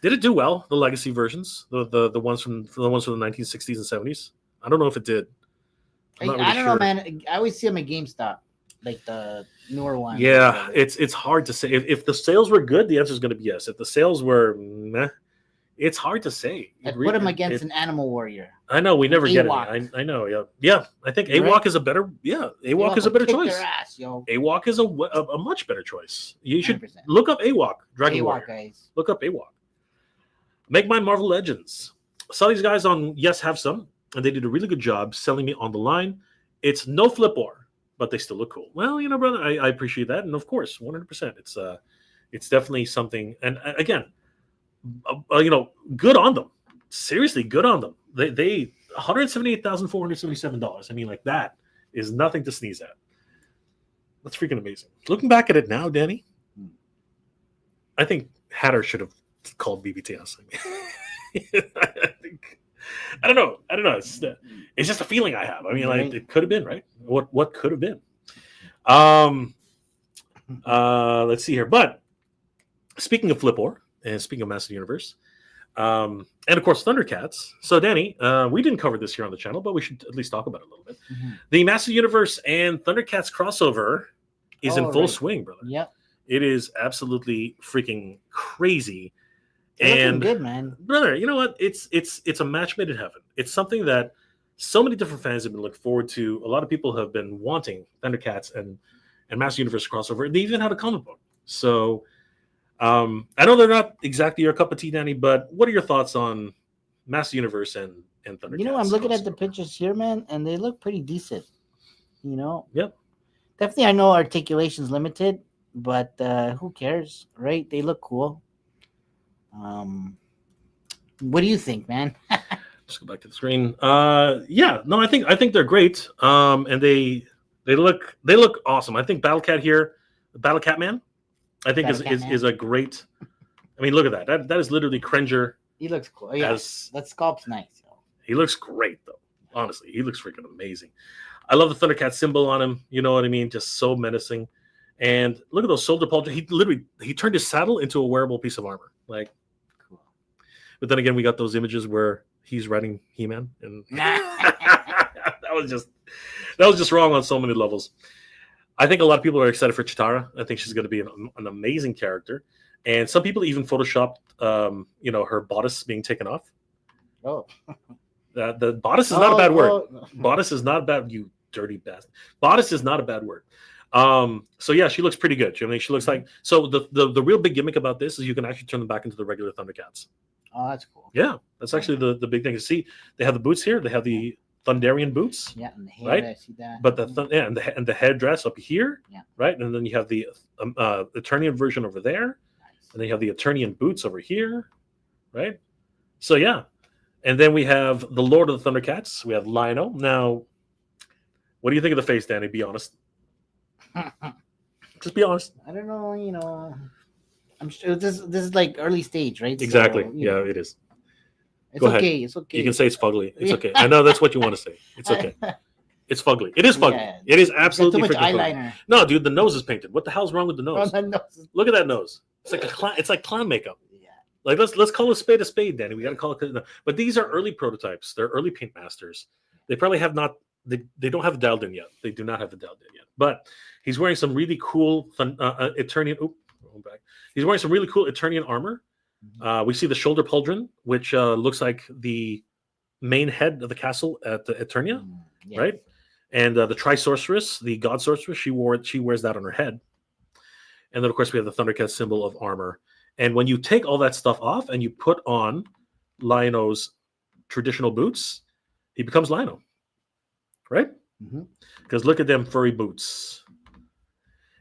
Did it do well? The Legacy versions, the ones from the 1960s and 70s. I don't know if it did. I don't know, man. I always see them at GameStop, like the newer ones. Yeah, it's hard to say. If the sales were good, the answer is going to be yes. If the sales were meh, it's hard to say. I'd put him against an Animal Warrior. I know we never get it. Ewok. I know. Yeah. I think Ewok is a better. Yeah, Ewok is a better choice. Their ass, yo. Ewok is a much better choice. You should 100%. look up Ewok. Dragon Ewok, Warrior. guys. Look up Ewok. Make Mine Marvel Legends. Saw these guys on Yes Have Some, and they did a really good job selling me on the line. It's no flip or, but they still look cool. Well, brother, I appreciate that, and of course, 100%. It's definitely something. And again, good on them. Seriously, good on them. They $178,477. I mean, like, that is nothing to sneeze at. That's freaking amazing. Looking back at it now, Danny, I think Hatter should have called BBTS. I don't know. It's just a feeling I have. I mean, like, it could have been, right? What could have been? Let's see here. But speaking of Flipor and speaking of Master Universe, and of course Thundercats. So Danny, we didn't cover this here on the channel, but we should at least talk about it a little bit. Mm-hmm. The Master Universe and Thundercats crossover is in full swing, brother. Yep. It is absolutely freaking crazy. And good, man, brother, you know what? It's a match made in heaven. It's something that so many different fans have been looking forward to. A lot of people have been wanting Thundercats and Master Universe crossover. They even had a comic book. So I know they're not exactly your cup of tea, Danny, but what are your thoughts on Master Universe and Thundercats? I'm looking at the pictures here, man, and they look pretty decent. Yep. Definitely, I know articulation's limited, but who cares, right? They look cool. What do you think, man? Let's go back to the screen. I think they're great. And they look awesome. I think Battlecat here, Battlecat Man, I think is a great. I mean, look at that. That is literally Cringer. He looks cool. Yeah, that sculpt's nice. Yo. He looks great, though. Honestly, he looks freaking amazing. I love the Thundercat symbol on him. You know what I mean? Just so menacing. And look at those shoulder pauldrons. He turned his saddle into a wearable piece of armor. Like, cool. But then again, we got those images where he's riding He-Man, and that was just wrong on so many levels. I think a lot of people are excited for Chitara. I think she's going to be an amazing character, and some people even photoshopped, her bodice being taken off. Oh, the bodice is not a bad word. Bodice is not bad. You dirty bastard. Bodice is not a bad word. So yeah, she looks pretty good. I mean, she looks like, so the real big gimmick about this is you can actually turn them back into the regular Thundercats. Oh, that's cool. Yeah, that's actually the big thing. See, they have the boots here. They have the Thunderian boots. Yeah, and the hair, right? I see that. But and the headdress up here. Yeah. Right, and then you have the Eternian version over there, and then you have the Eternian boots over here, right? So yeah, and then we have the Lord of the Thundercats. We have Lionel. Now, what do you think of the face, Danny? Be honest. Just be honest. I don't know. I'm sure this is like early stage, right? Exactly. So, it is. It's Go okay. ahead. It's okay. You can say it's fugly. It's okay. I know that's what you want to say. It's okay. It's fugly. It is fugly. Yeah. It is absolutely too much eyeliner. Fugly. No, dude, the nose is painted. What the hell's wrong with the nose? Look at that nose. It's like clown makeup. Yeah. Like let's call a spade, Danny. We got to call it. But these are early prototypes. They're early paint masters. They probably have not. They don't have it dialed in yet. They do not have it dialed in yet. But he's wearing some really cool Eternian. Back. He's wearing some really cool Eternian armor. We see the shoulder pauldron, which looks like the main head of the castle at Eternia, right? And the Tri-Sorceress, the God Sorceress, she wears that on her head. And then, of course, we have the Thundercat symbol of armor. And when you take all that stuff off and you put on Lionel's traditional boots, he becomes Lionel, right? Because look at them furry boots.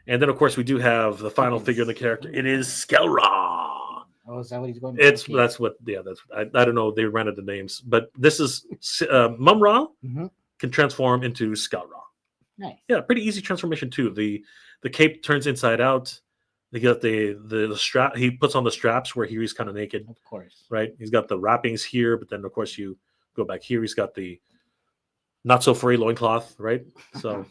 And then, of course, we do have the final figure in the character. It is Skelra. Oh, is that what he's going? That's what. Yeah, that's. I don't know. They ran out the names, but this is Mum-Ra can transform into Skelra. Nice. Yeah, pretty easy transformation too. The cape turns inside out. They got the strap. He puts on the straps where he's kind of naked. Of course. Right. He's got the wrappings here, but then of course you go back here. He's got the not so furry loincloth. Right. So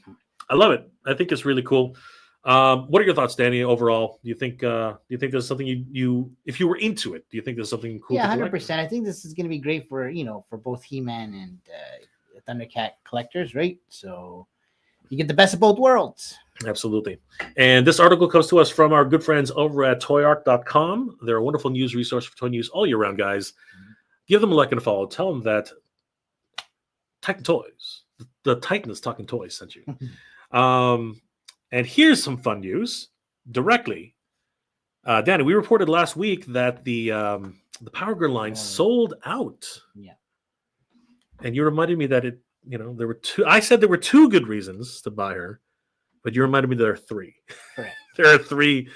I love it. I think it's really cool. What are your thoughts, Danny? Overall, do you think there's something you if you were into it, do you think there's something cool? Yeah, 100%. I think this is going to be great for for both He-Man and Thundercat collectors, right? So you get the best of both worlds. Absolutely. And this article comes to us from our good friends over at toyark.com. They're a wonderful news resource for toy news all year round, guys. Give them a like and a follow. Tell them that Titan Toys, the Titans Talking Toys, sent you. And here's some fun news directly. Danny, we reported last week that the Power Girl line sold out. Yeah. And you reminded me that there were two. I said there were two good reasons to buy her, but you reminded me there are three. Correct. There are three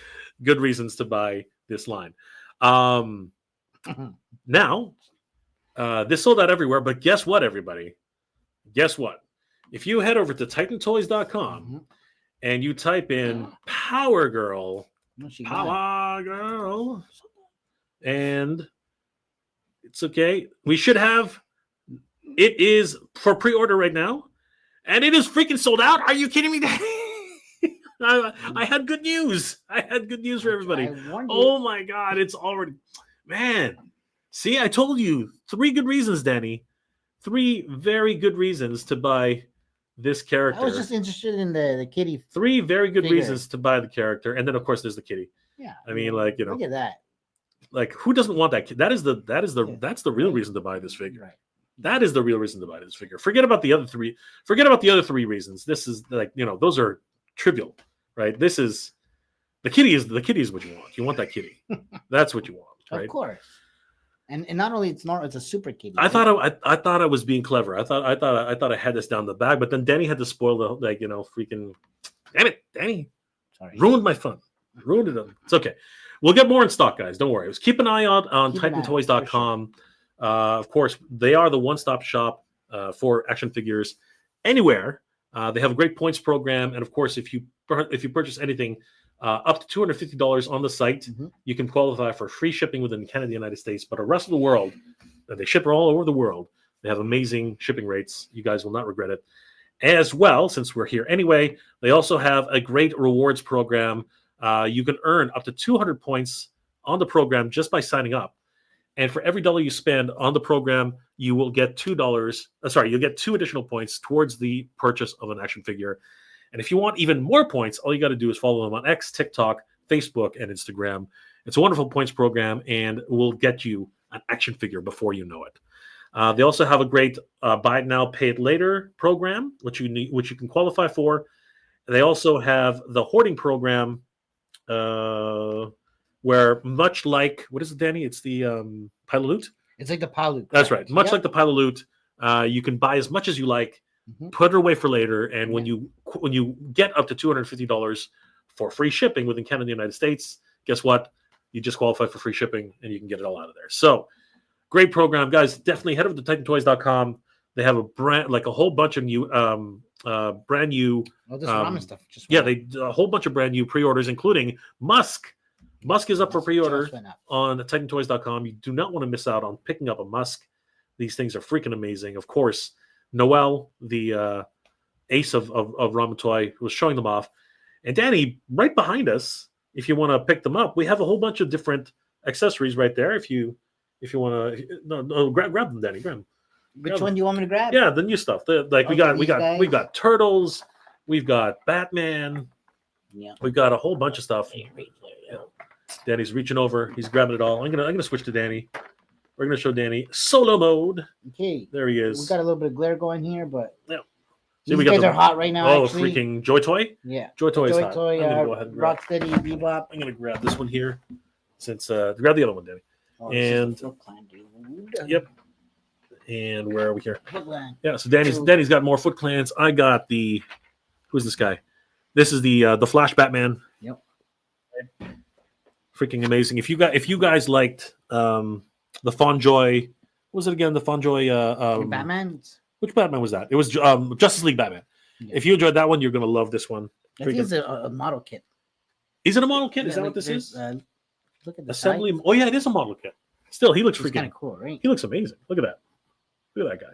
good reasons to buy this line. Now, this sold out everywhere, but guess what, everybody? Guess what? If you head over to titantoys.com and you type in Power Girl, and it's okay. We should have. It is for pre-order right now, and it is freaking sold out. Are you kidding me, Daddy? I had good news. I had good news for everybody. Oh my God, it's already, man. See, I told you 3 good reasons, Danny. 3 very good reasons to buy this character. I was just interested in the kitty. 3 very good reasons to buy the character, and then of course there's the kitty. Yeah, I mean, like look at that. Like, who doesn't want that? That's the real reason to buy this figure. Right. That is the real reason to buy this figure. Forget about the other 3. Forget about the other 3 reasons. This is like, those are trivial, right? This is the kitty is what you want. You want that kitty. That's what you want, right? Of course. And not only it's a super kitty. I thought I was being clever. I thought I had this down the bag, but then Danny had to spoil the freaking. Damn it, Danny! Sorry. Ruined my fun. Ruined it. It's okay. We'll get more in stock, guys. Don't worry. Just keep an eye out on TitanToys.com. Of course, they are the one-stop shop for action figures anywhere. They have a great points program, and of course, if you purchase anything up to $250 on the site, you can qualify for free shipping within Canada, the United States. But the rest of the world, they ship all over the world. They have amazing shipping rates. You guys will not regret it. As well, since we're here anyway, they also have a great rewards program. You can earn up to 200 points on the program just by signing up. And for every $1 you spend on the program, you will get $2. You'll get 2 additional points towards the purchase of an action figure. And if you want even more points, all you got to do is follow them on X, TikTok, Facebook, and Instagram. It's a wonderful points program, and will get you an action figure before you know it. They also have a great buy it now, pay it later program, which you can qualify for. They also have the hoarding program, where much like, what is it, Danny? It's the pile of loot. It's like the pile of loot. That's right. Much like the pile of loot, you can buy as much as you like, put it away for later, and when you get up to $250 for free shipping within Canada and the United States, guess what? You just qualify for free shipping, and you can get it all out of there. So, great program, guys. Definitely head over to TitanToys.com. They have a whole bunch of new, brand new. Oh, this ramen stuff. A whole bunch of brand new pre-orders, including Musk. Musk is up for pre-order on TitanToys.com. You do not want to miss out on picking up a Musk. These things are freaking amazing. Of course, Noel, the ace of ramen toy, was showing them off. And Danny, right behind us, if you want to pick them up, we have a whole bunch of different accessories right there. If you want to, grab them, Danny. Grab them. Which one do you want me to grab? Yeah, the new stuff. We got Turtles, we've got Batman. Yeah, we've got a whole bunch of stuff. Danny's reaching over. He's grabbing it all. I'm gonna switch to Danny. We're gonna show Danny solo mode. Okay, there he is. We got a little bit of glare going here, but yeah. These guys are hot right now. Oh, actually. Freaking Joy Toy! Yeah, Joy Toy is hot. Toy, Rocksteady, Bebop. I'm gonna grab this one here. Since grab the other one, Danny. Oh, this is And the Foot Clan, dude. yep. And where are we here? Foot Clan. Yeah. So Danny's got more Foot Clans. I got the who's this guy? This is the Flash Batman. Yep. Freaking amazing. If you guys liked the Fonjoy, what was it again? The Fonjoy Batman. Which Batman was that? It was Justice League Batman. Yeah. If you enjoyed that one, you're gonna love this one. I think it's a model kit. Is it a model kit? Is Yeah, that what this is? Look at the Assembly. sides. Oh yeah, it is a model kit. Still, he looks It's kind freaking. of cool, right? He looks amazing. Look at that. Look at that guy.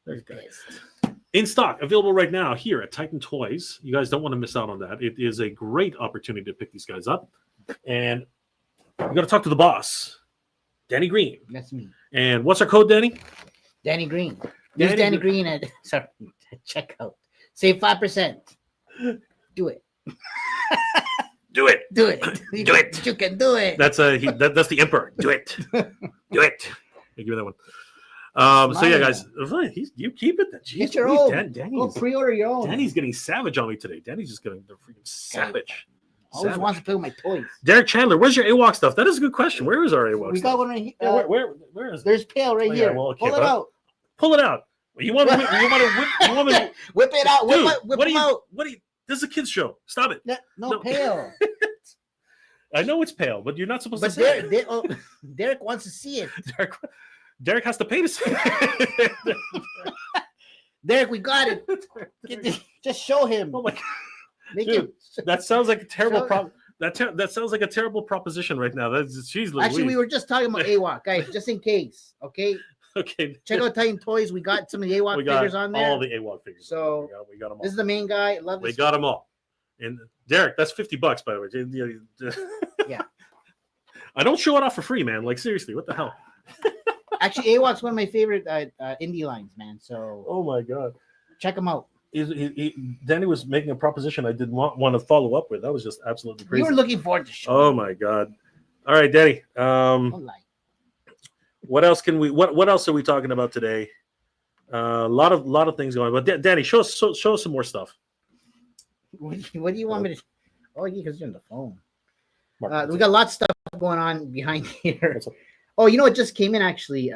There's the guy. Pissed. In stock, available right now here at Titan Toys. You guys don't want to miss out on that. It is a great opportunity to pick these guys up. And we got to talk to the boss, Danny Green. That's me. And what's our code, Danny? Danny Green. Use Danny Green at checkout. Save 5%. Do it. Do it. Do it. Do it. You can do it. That's that's the Emperor. Do it. Do it. Hey, give me that one. So yeah, guys, you keep it. Jeez, Get your own. Go Danny's, pre-order your own. Danny's getting savage on me today. Danny's just getting the freaking savage. Always wants to play with my toys. Derek Chandler, where's your AWOC stuff? That is a good question. Where is our AWOC We stuff? got one right here. Yeah, where is it? There's Pale right Oh, yeah, here. well, okay, Pull it but- out. Pull it out. You want to whip? You want to Whip it out. Dude, Whip what it are you? out. What are you? This is a kids show. Stop it. No, No. Pale. I know it's pale, but you're not supposed But to say it. Derek wants to see it. Derek has to pay to see it. Derek, we got it. Just show him. Oh my God. Make Dude, him. that sounds like a terrible Show- problem. That sounds like a terrible proposition right now. She's Actually, we were just talking about AWOC, guys. Just in case, okay. okay. Check out Titan Toys. We got some of the AWOC We got figures on there. all the AWOC figures. So, we got them all. This is the main guy. Love We this. got them all. And Derek, that's $50, by the way. Yeah. I don't show it off for free, man. Like seriously, what the hell? Actually, AWOC's one of my favorite indie lines, man. So Oh my God. check them out. Danny was making a proposition I didn't want to follow up with. That was just absolutely crazy. You were looking forward to show. Oh my God. All right, Danny. Don't lie. What else can we? What else are we talking about today? A lot of things going on. But Danny, show us some more stuff. What do you want me to? Oh, yeah, because you're on the phone. Mark, We got lots of stuff going on behind here. what's up? Oh, you know what just came in actually?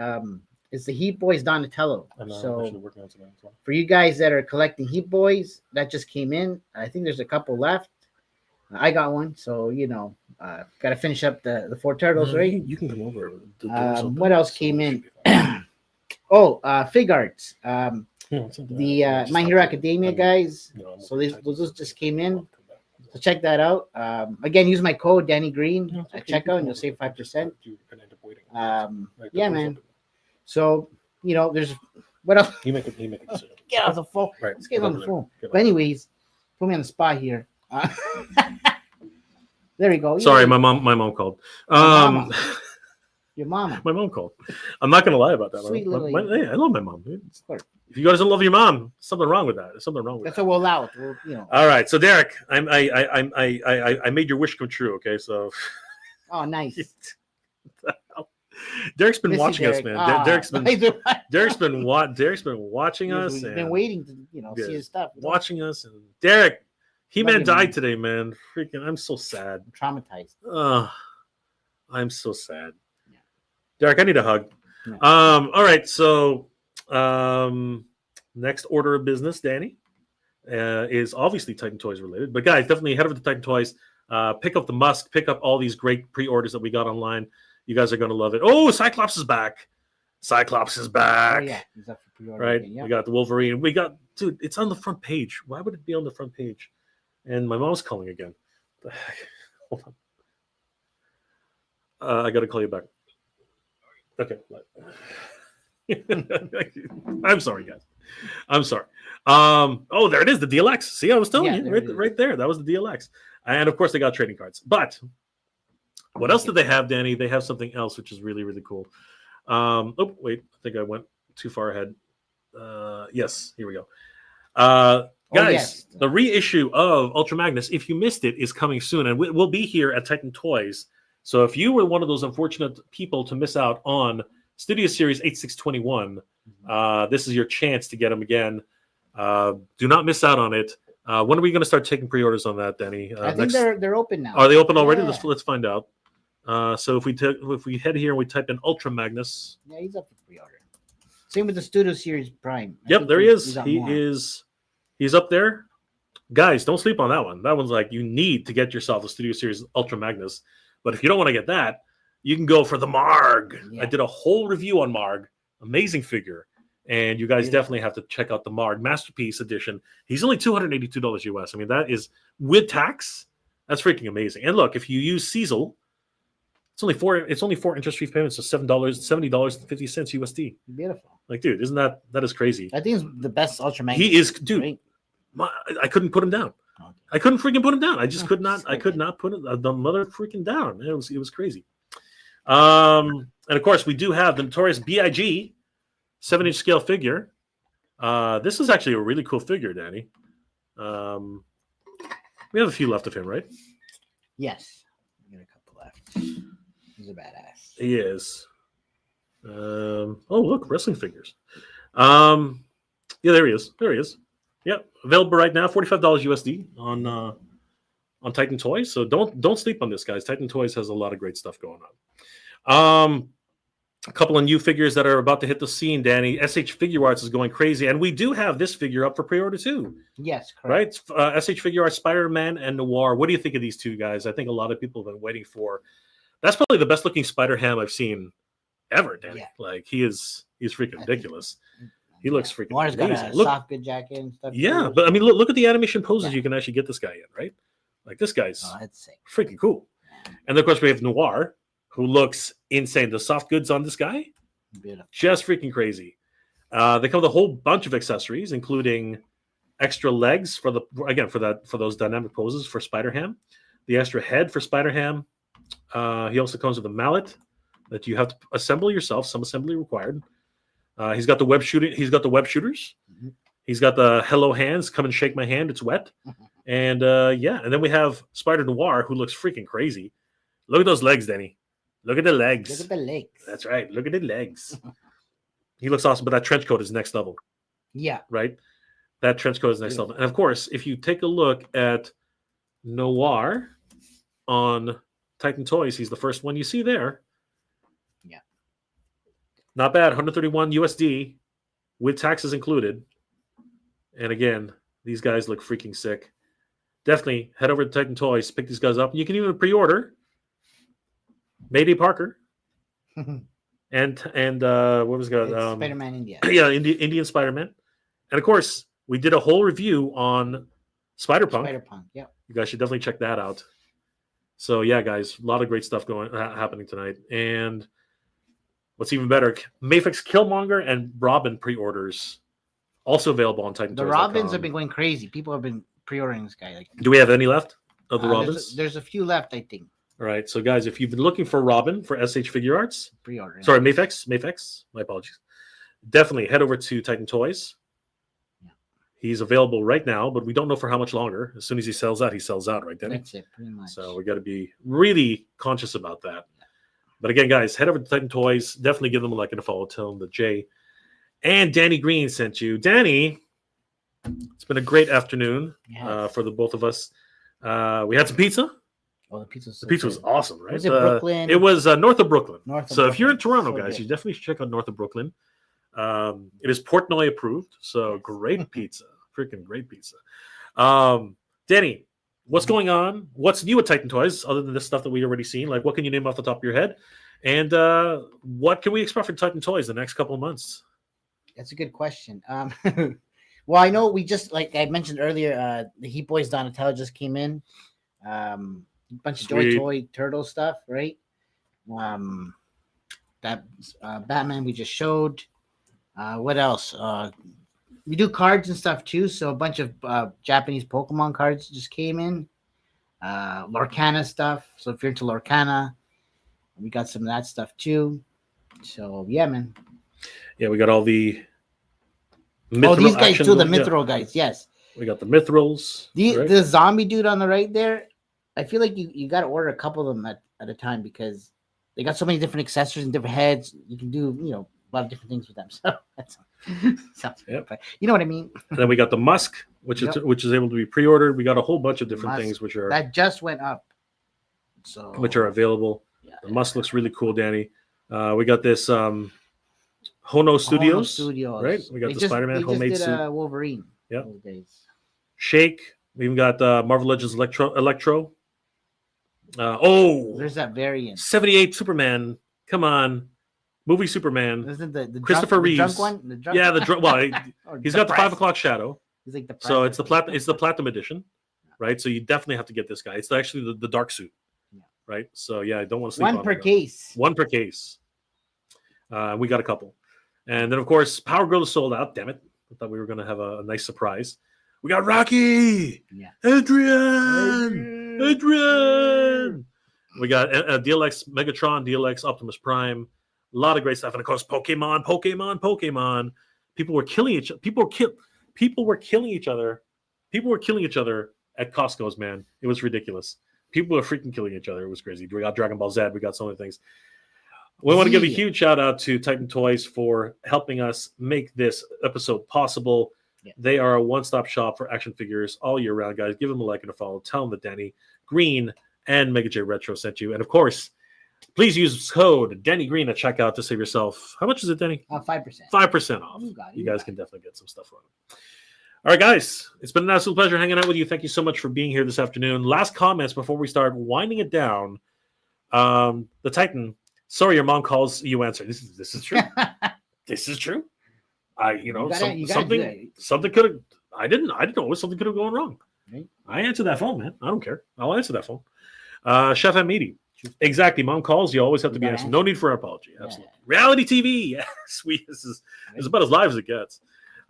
It's the Heat Boys Donatello. I'm So actually working on something as well. for you guys that are collecting Heat Boys, that just came in. I think there's a couple left. I got one, so got to finish up the four turtles, right? You can come over. What else came in? Fig arts. The My Hero Academia guys. So those just came in. So check that out. Again, use my code Danny Green at checkout, and you'll save 5%. Yeah, man. So there's what else? He make a decision. Get off the phone. Right. Let's get on the phone. Get But anyways, put me on the spot here. There we go. Sorry, my mom called. mama. Your mama. My mom called. I'm not gonna lie about that. Sweet little Hey, I love my mom. course. If you guys don't love your mom, something wrong with that. There's something wrong with That's that. what we'll allow it. All right, so Derek, I made your wish come true. Okay, so Oh, nice. Derek's been Miss you, watching us, Derek. man. Derek's been Derek's Derek's been watching us. We've and been waiting to see his stuff. watching us, and Derek, Love man you, died man. today, man. Freaking, I'm so sad. I'm traumatized. I'm so sad. Yeah. Derek, I need a hug. Yeah. All right, so next order of business, Danny, is obviously Titan Toys related. But guys, definitely head over to Titan Toys. Pick up the Musk. Pick up all these great pre-orders that we got online. You guys are gonna love it. Oh, Cyclops is back. Cyclops is Oh, back. yeah. He's up for pre-order Right. again, yeah. We got the Wolverine. We got, dude. It's on the front page. Why would it be on the front page? And my mom's calling again. What the heck? Hold on. I got to call you back. Okay. I'm sorry, guys. I'm sorry. Oh, there it is. The DLX. See, I was telling Yeah, you there it is. right there. That was the DLX. And of course, they got trading cards. But what else did they have, Danny? They have something else, which is really, really cool. Oh, wait. I think I went too far ahead. Yes, here we go. Guys, yes. the reissue of Ultra Magnus, if you missed it, is coming soon, and we'll be here at Titan Toys. So if you were one of those unfortunate people to miss out on Studio Series 8621, this is your chance to get them again. Do not miss out on it. When are we going to start taking pre-orders on that, Danny? I think they're open now. Are they open already? Yeah. Let's find out. So if we head here and we type in Ultra Magnus, Yeah, he's up for pre-order. Same with the Studio Series Prime. I yep, think there he is. got more. He's up there. Guys, don't sleep on that one. That one's like, you need to get yourself a Studio Series Ultra Magnus. But if you don't want to get that, you can go for the Marg. Yeah. I did a whole review on Marg. Amazing figure. And you guys definitely have to check out the Marg Masterpiece Edition. He's only $282 US. I mean, that is with tax. That's freaking amazing. And look, if you use Cecil, it's only four interest-free payments of $70.50 USD. Beautiful. Like, dude, that is crazy. I think it's the best Ultra Magnus. He is, dude. Right? I couldn't put him down. Okay. I couldn't freaking put him down. I just could not. I could not put the mother freaking down. It was crazy. And of course, we do have the notorious BIG 7-inch scale figure. This is actually a really cool figure, Danny. We have a few left of him, right? Yes. We got a couple left. He's a badass. He is. Oh, look, wrestling figures. Yeah, there he is. There he is. Yep, available right now, $45 USD on Titan Toys. So don't sleep on this, guys. Titan Toys has a lot of great stuff going on. A couple of new figures that are about to hit the scene, Danny. SH Figure Arts is going crazy, and we do have this figure up for pre-order too. Yes, correct. Right? SH Figure Arts, Spider-Man, and Noir. What do you think of these two guys? I think a lot of people have been waiting for. That's probably the best-looking Spider-Ham I've seen ever, Danny. Yeah. Like he's freaking ridiculous. He looks freaking Noir's amazing. got a soft good jacket and stuff. Yeah, but I mean, look at the animation poses you can actually get this guy in, right? Like this guy's freaking cool. And then, of course, we have Noir, who looks insane. The soft goods on this guy, beautiful. Just freaking crazy. They come with a whole bunch of accessories, including extra legs for those dynamic poses for Spider-Ham, the extra head for Spider-Ham. He also comes with a mallet that you have to assemble yourself. Some assembly required. He's got the web shooting. He's got the web shooters. Mm-hmm. He's got the hello hands. Come and shake my hand. It's wet. And and then we have Spider Noir, who looks freaking crazy. Look at those legs, Denny. Look at the legs. Look at the legs. That's right. Look at the legs. He looks awesome, but that trench coat is next level. Yeah. Right? That trench coat is next level. And of course, if you take a look at Noir on Titan Toys, he's the first one you see there. Yeah. Not bad. 131 USD with taxes included. And again, these guys look freaking sick. Definitely head over to Titan Toys, pick these guys up. You can even pre-order Mayday Parker and what was it? Spider-Man India. Yeah, Indian Spider-Man. And of course, we did a whole review on Spider-Punk. Spider-Punk, yeah. You guys should definitely check that out. So yeah, guys, a lot of great stuff happening tonight. And what's even better, Mafex Killmonger and Robin pre-orders also available on Titan Toys. The Robins have been going crazy. People have been pre-ordering this guy. Like, do we have any left of the Robins? There's a few left, I think. All right, so guys, if you've been looking for Robin for SH Figure Arts, pre-order. Sorry, Mafex. My apologies. Definitely head over to Titan Toys. Yeah. He's available right now, but we don't know for how much longer. As soon as he sells out, right, Denny? That's it, pretty much. So we got to be really conscious about that. Yeah. But again, guys, head over to Titan Toys. Definitely give them a like and a follow. Tell them that Jay and Danny Green sent you. Danny, it's been a great afternoon for the both of us. We had some pizza. Oh, the pizza was awesome, right? Was it Brooklyn? It was north of Brooklyn. If you're in Toronto, so guys, good. you definitely should check out north of Brooklyn. It is Portnoy approved, so great pizza. Freaking great pizza. Danny, what's going on? What's new at Titan Toys other than this stuff that we've already seen? Like, what can you name off the top of your head? And what can we expect from Titan Toys the next couple of months? That's a good question. Well, I know we just, like I mentioned earlier, the Heat Boys Donatello just came in. Bunch of Toy Turtle stuff, right? That Batman we just showed. What else? We do cards and stuff too. So a bunch of Japanese Pokemon cards just came in. Lorcana stuff. So if you're into Lorcana, we got some of that stuff too. So yeah, man. Yeah, we got all the. These guys too, the Mithril guys. Yes, we got the Mithrils. The zombie dude on the right there. I feel like you got to order a couple of them at a time because they got so many different accessories and different heads. You can do a lot of different things with them. So that's sounds good, but you know what I mean. And then we got the Musk, which is able to be pre-ordered. We got a whole bunch of different things which are that just went up, so which are available. Yeah. The must looks really cool, Danny. We got this Hono Studios, right? We got the Spider-Man homemade just did suit. Wolverine. Yeah. Those days. Shake. We even got Marvel Legends Electro. There's that variant. 78 Superman. Come on. Movie Superman. Isn't the Christopher drunk, Reeves. The drunk one? The drunk Yeah, the drunk. Well, he's got the 5 depressed. o'clock shadow. He's like the So it's the platinum edition, right? So you definitely have to get this guy. It's actually the dark suit, right? So yeah, I don't want to sleep on one per it, case. One per case. We got a couple, and then of course Power Girl is sold out. Damn it! I thought we were gonna have a nice surprise. We got Rocky. Yeah. Adrian. We got DLX Megatron, DLX Optimus Prime. A lot of great stuff, and of course Pokemon. People were killing each. People were killing each other. People were killing each other at Costco's, man. It was ridiculous. People were freaking killing each other. It was crazy. We got Dragon Ball Z. We got so many things. We want to give a huge shout out to Titan Toys for helping us make this episode possible. Yeah. They are a one-stop shop for action figures all year round, guys. Give them a like and a follow. Tell them that Danny Green and Mega J Retro sent you. And of course, please use code Danny Green at checkout to save yourself. How much is it, Danny? 5%. 5% off. You guys can definitely get some stuff on it. All right, guys. It's been an absolute pleasure hanging out with you. Thank you so much for being here this afternoon. Last comments before we start winding it down. The Titan. Sorry, your mom calls. You answer. This is true. This is true. Something could have. I didn't know something could have gone wrong. Right. I answered that phone, man. I don't care. I'll answer that phone. Chef Hamidi. Exactly. Mom calls. You always have to be answered. No need for an apology. Absolutely. Yeah. Reality TV. Yes. This is about as live as it gets.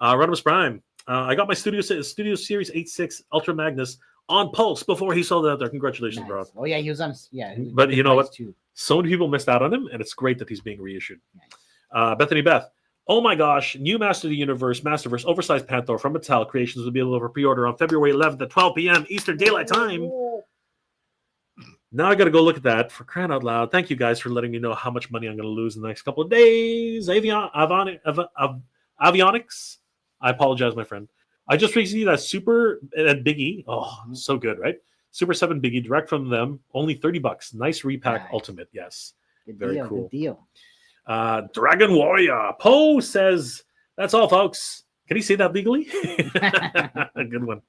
Rodimus Prime. I got my Studio Series 86 Ultra Magnus on Pulse before he sold it out there. Congratulations, bro. Oh yeah, he was on. Yeah, but you know what? Too. So many people missed out on him, and it's great that he's being reissued. Nice. Bethany Beth. Oh my gosh, new Master of the Universe, Masterverse, oversized Panther from Mattel Creations will be available for pre-order on February 11th at 12 p.m. Eastern Daylight Time. Now I got to go look at that for crying out loud. Thank you guys for letting me know how much money I'm going to lose in the next couple of days. Avionics. I apologize, my friend. I just received that Super and Biggie. Oh, so good, right? Super 7 Biggie, direct from them. Only $30. Nice repack ultimate. Yes. Very cool. Good deal. Dragon Warrior. Poe says, that's all, folks. Can he say that legally? A good one.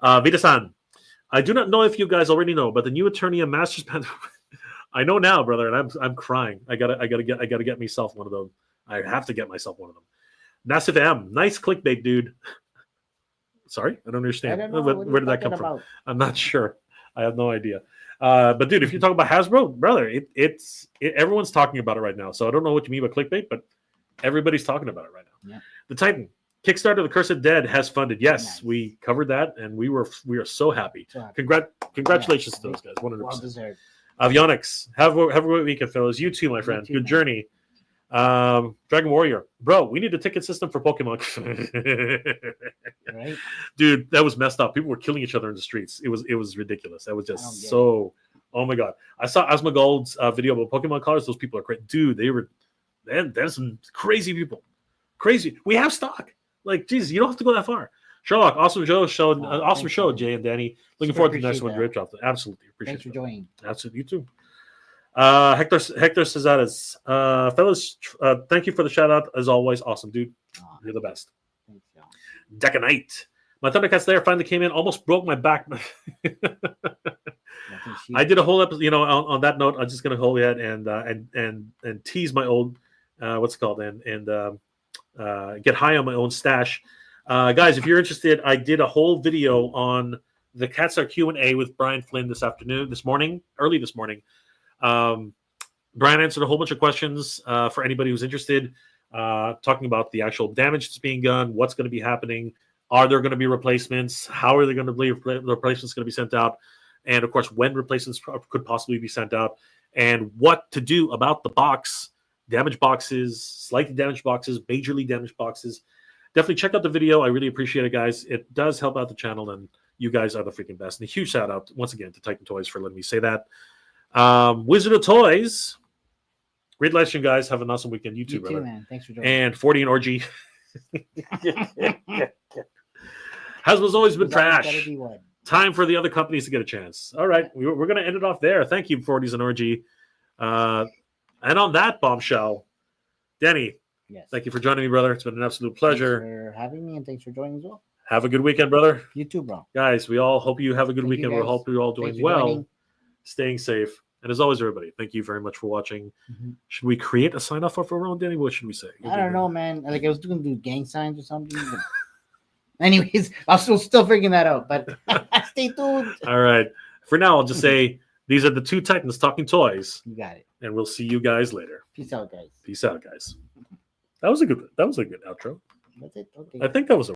Vita-san. I do not know if you guys already know, but the new Eternia Masters Panther. I know now, brother, and I'm crying. I gotta get myself one of them. I have to get myself one of them. Nassif M. Nice clickbait, dude. Sorry, I don't understand. Where did that come from? I'm not sure. I have no idea. But dude, if you're talking about Hasbro, brother, everyone's talking about it right now. So I don't know what you mean by clickbait, but everybody's talking about it right now. Yeah. The Titan Kickstarter, The Cursed Dead has funded. Yes, nice. We covered that, and we are so happy. Congratulations to those guys. 100%. Well deserved. Avionics, have a great weekend, fellas. You too, my friend. Good journey. Dragon Warrior, bro, we need a ticket system for Pokemon. Right? Dude, that was messed up. People were killing each other in the streets. It was ridiculous. That was just so. Oh my god! I saw Asmongold's video about Pokemon cards. Those people are crazy, dude. There's some crazy people. Crazy. We have stock. Like, Jesus, you don't have to go that far. Sherlock, awesome show, Jay and Danny. Looking forward to the next one. Great job. Absolutely appreciate it. Thanks for joining. Absolutely, you too. Hector Cesares, fellas, thank you for the shout out as always. Awesome, dude. You're the best. Thanks, Decanite. My Thundercats there finally came in. Almost broke my back. I did a whole episode. On that note, I'm just gonna hold it and tease my old what's it called and get high on my own stash. Guys, if you're interested, I did a whole video on the Catstar Q&A with Brian Flynn early this morning. Brian answered a whole bunch of questions for anybody who's interested, talking about the actual damage that's being done, what's going to be happening, are there going to be replacements, how are they going to be the replacements going to be sent out, and of course when replacements could possibly be sent out, and what to do about the damaged boxes, slightly damaged boxes, majorly damaged boxes. Definitely check out the video. I really appreciate it, guys. It does help out the channel, and you guys are the freaking best. And a huge shout out once again to Titan Toys for letting me say that. Wizard of Toys. Great lesson, guys. Have an awesome weekend. You too, brother. Man. Thanks for joining. And 40 and Orgy. Hasbro's always been trash. Time for the other companies to get a chance. All right. We're going to end it off there. Thank you, 40s and Orgy. And on that bombshell, Danny, Yes. thank you for joining me, brother. It's been an absolute Thanks pleasure. for having me, and thanks for joining as well. Have a good weekend, brother. You too, bro. Guys, we all hope you have a good Thank you, weekend. We guys. hope you're all Thanks doing for well, joining. staying safe. And as always, everybody, thank you very much for watching. Mhm. Should we create a sign off of our own, Danny? What should we say? I don't know, man. Like I was going to do gang signs or something. But... Anyways, I'm still figuring that out. But stay tuned. All right. For now, I'll just say these are the two Titans talking toys, You got it. and we'll see you guys later. Peace out, guys. Peace out, guys. That was a good outro. That's it. Okay. I think that was a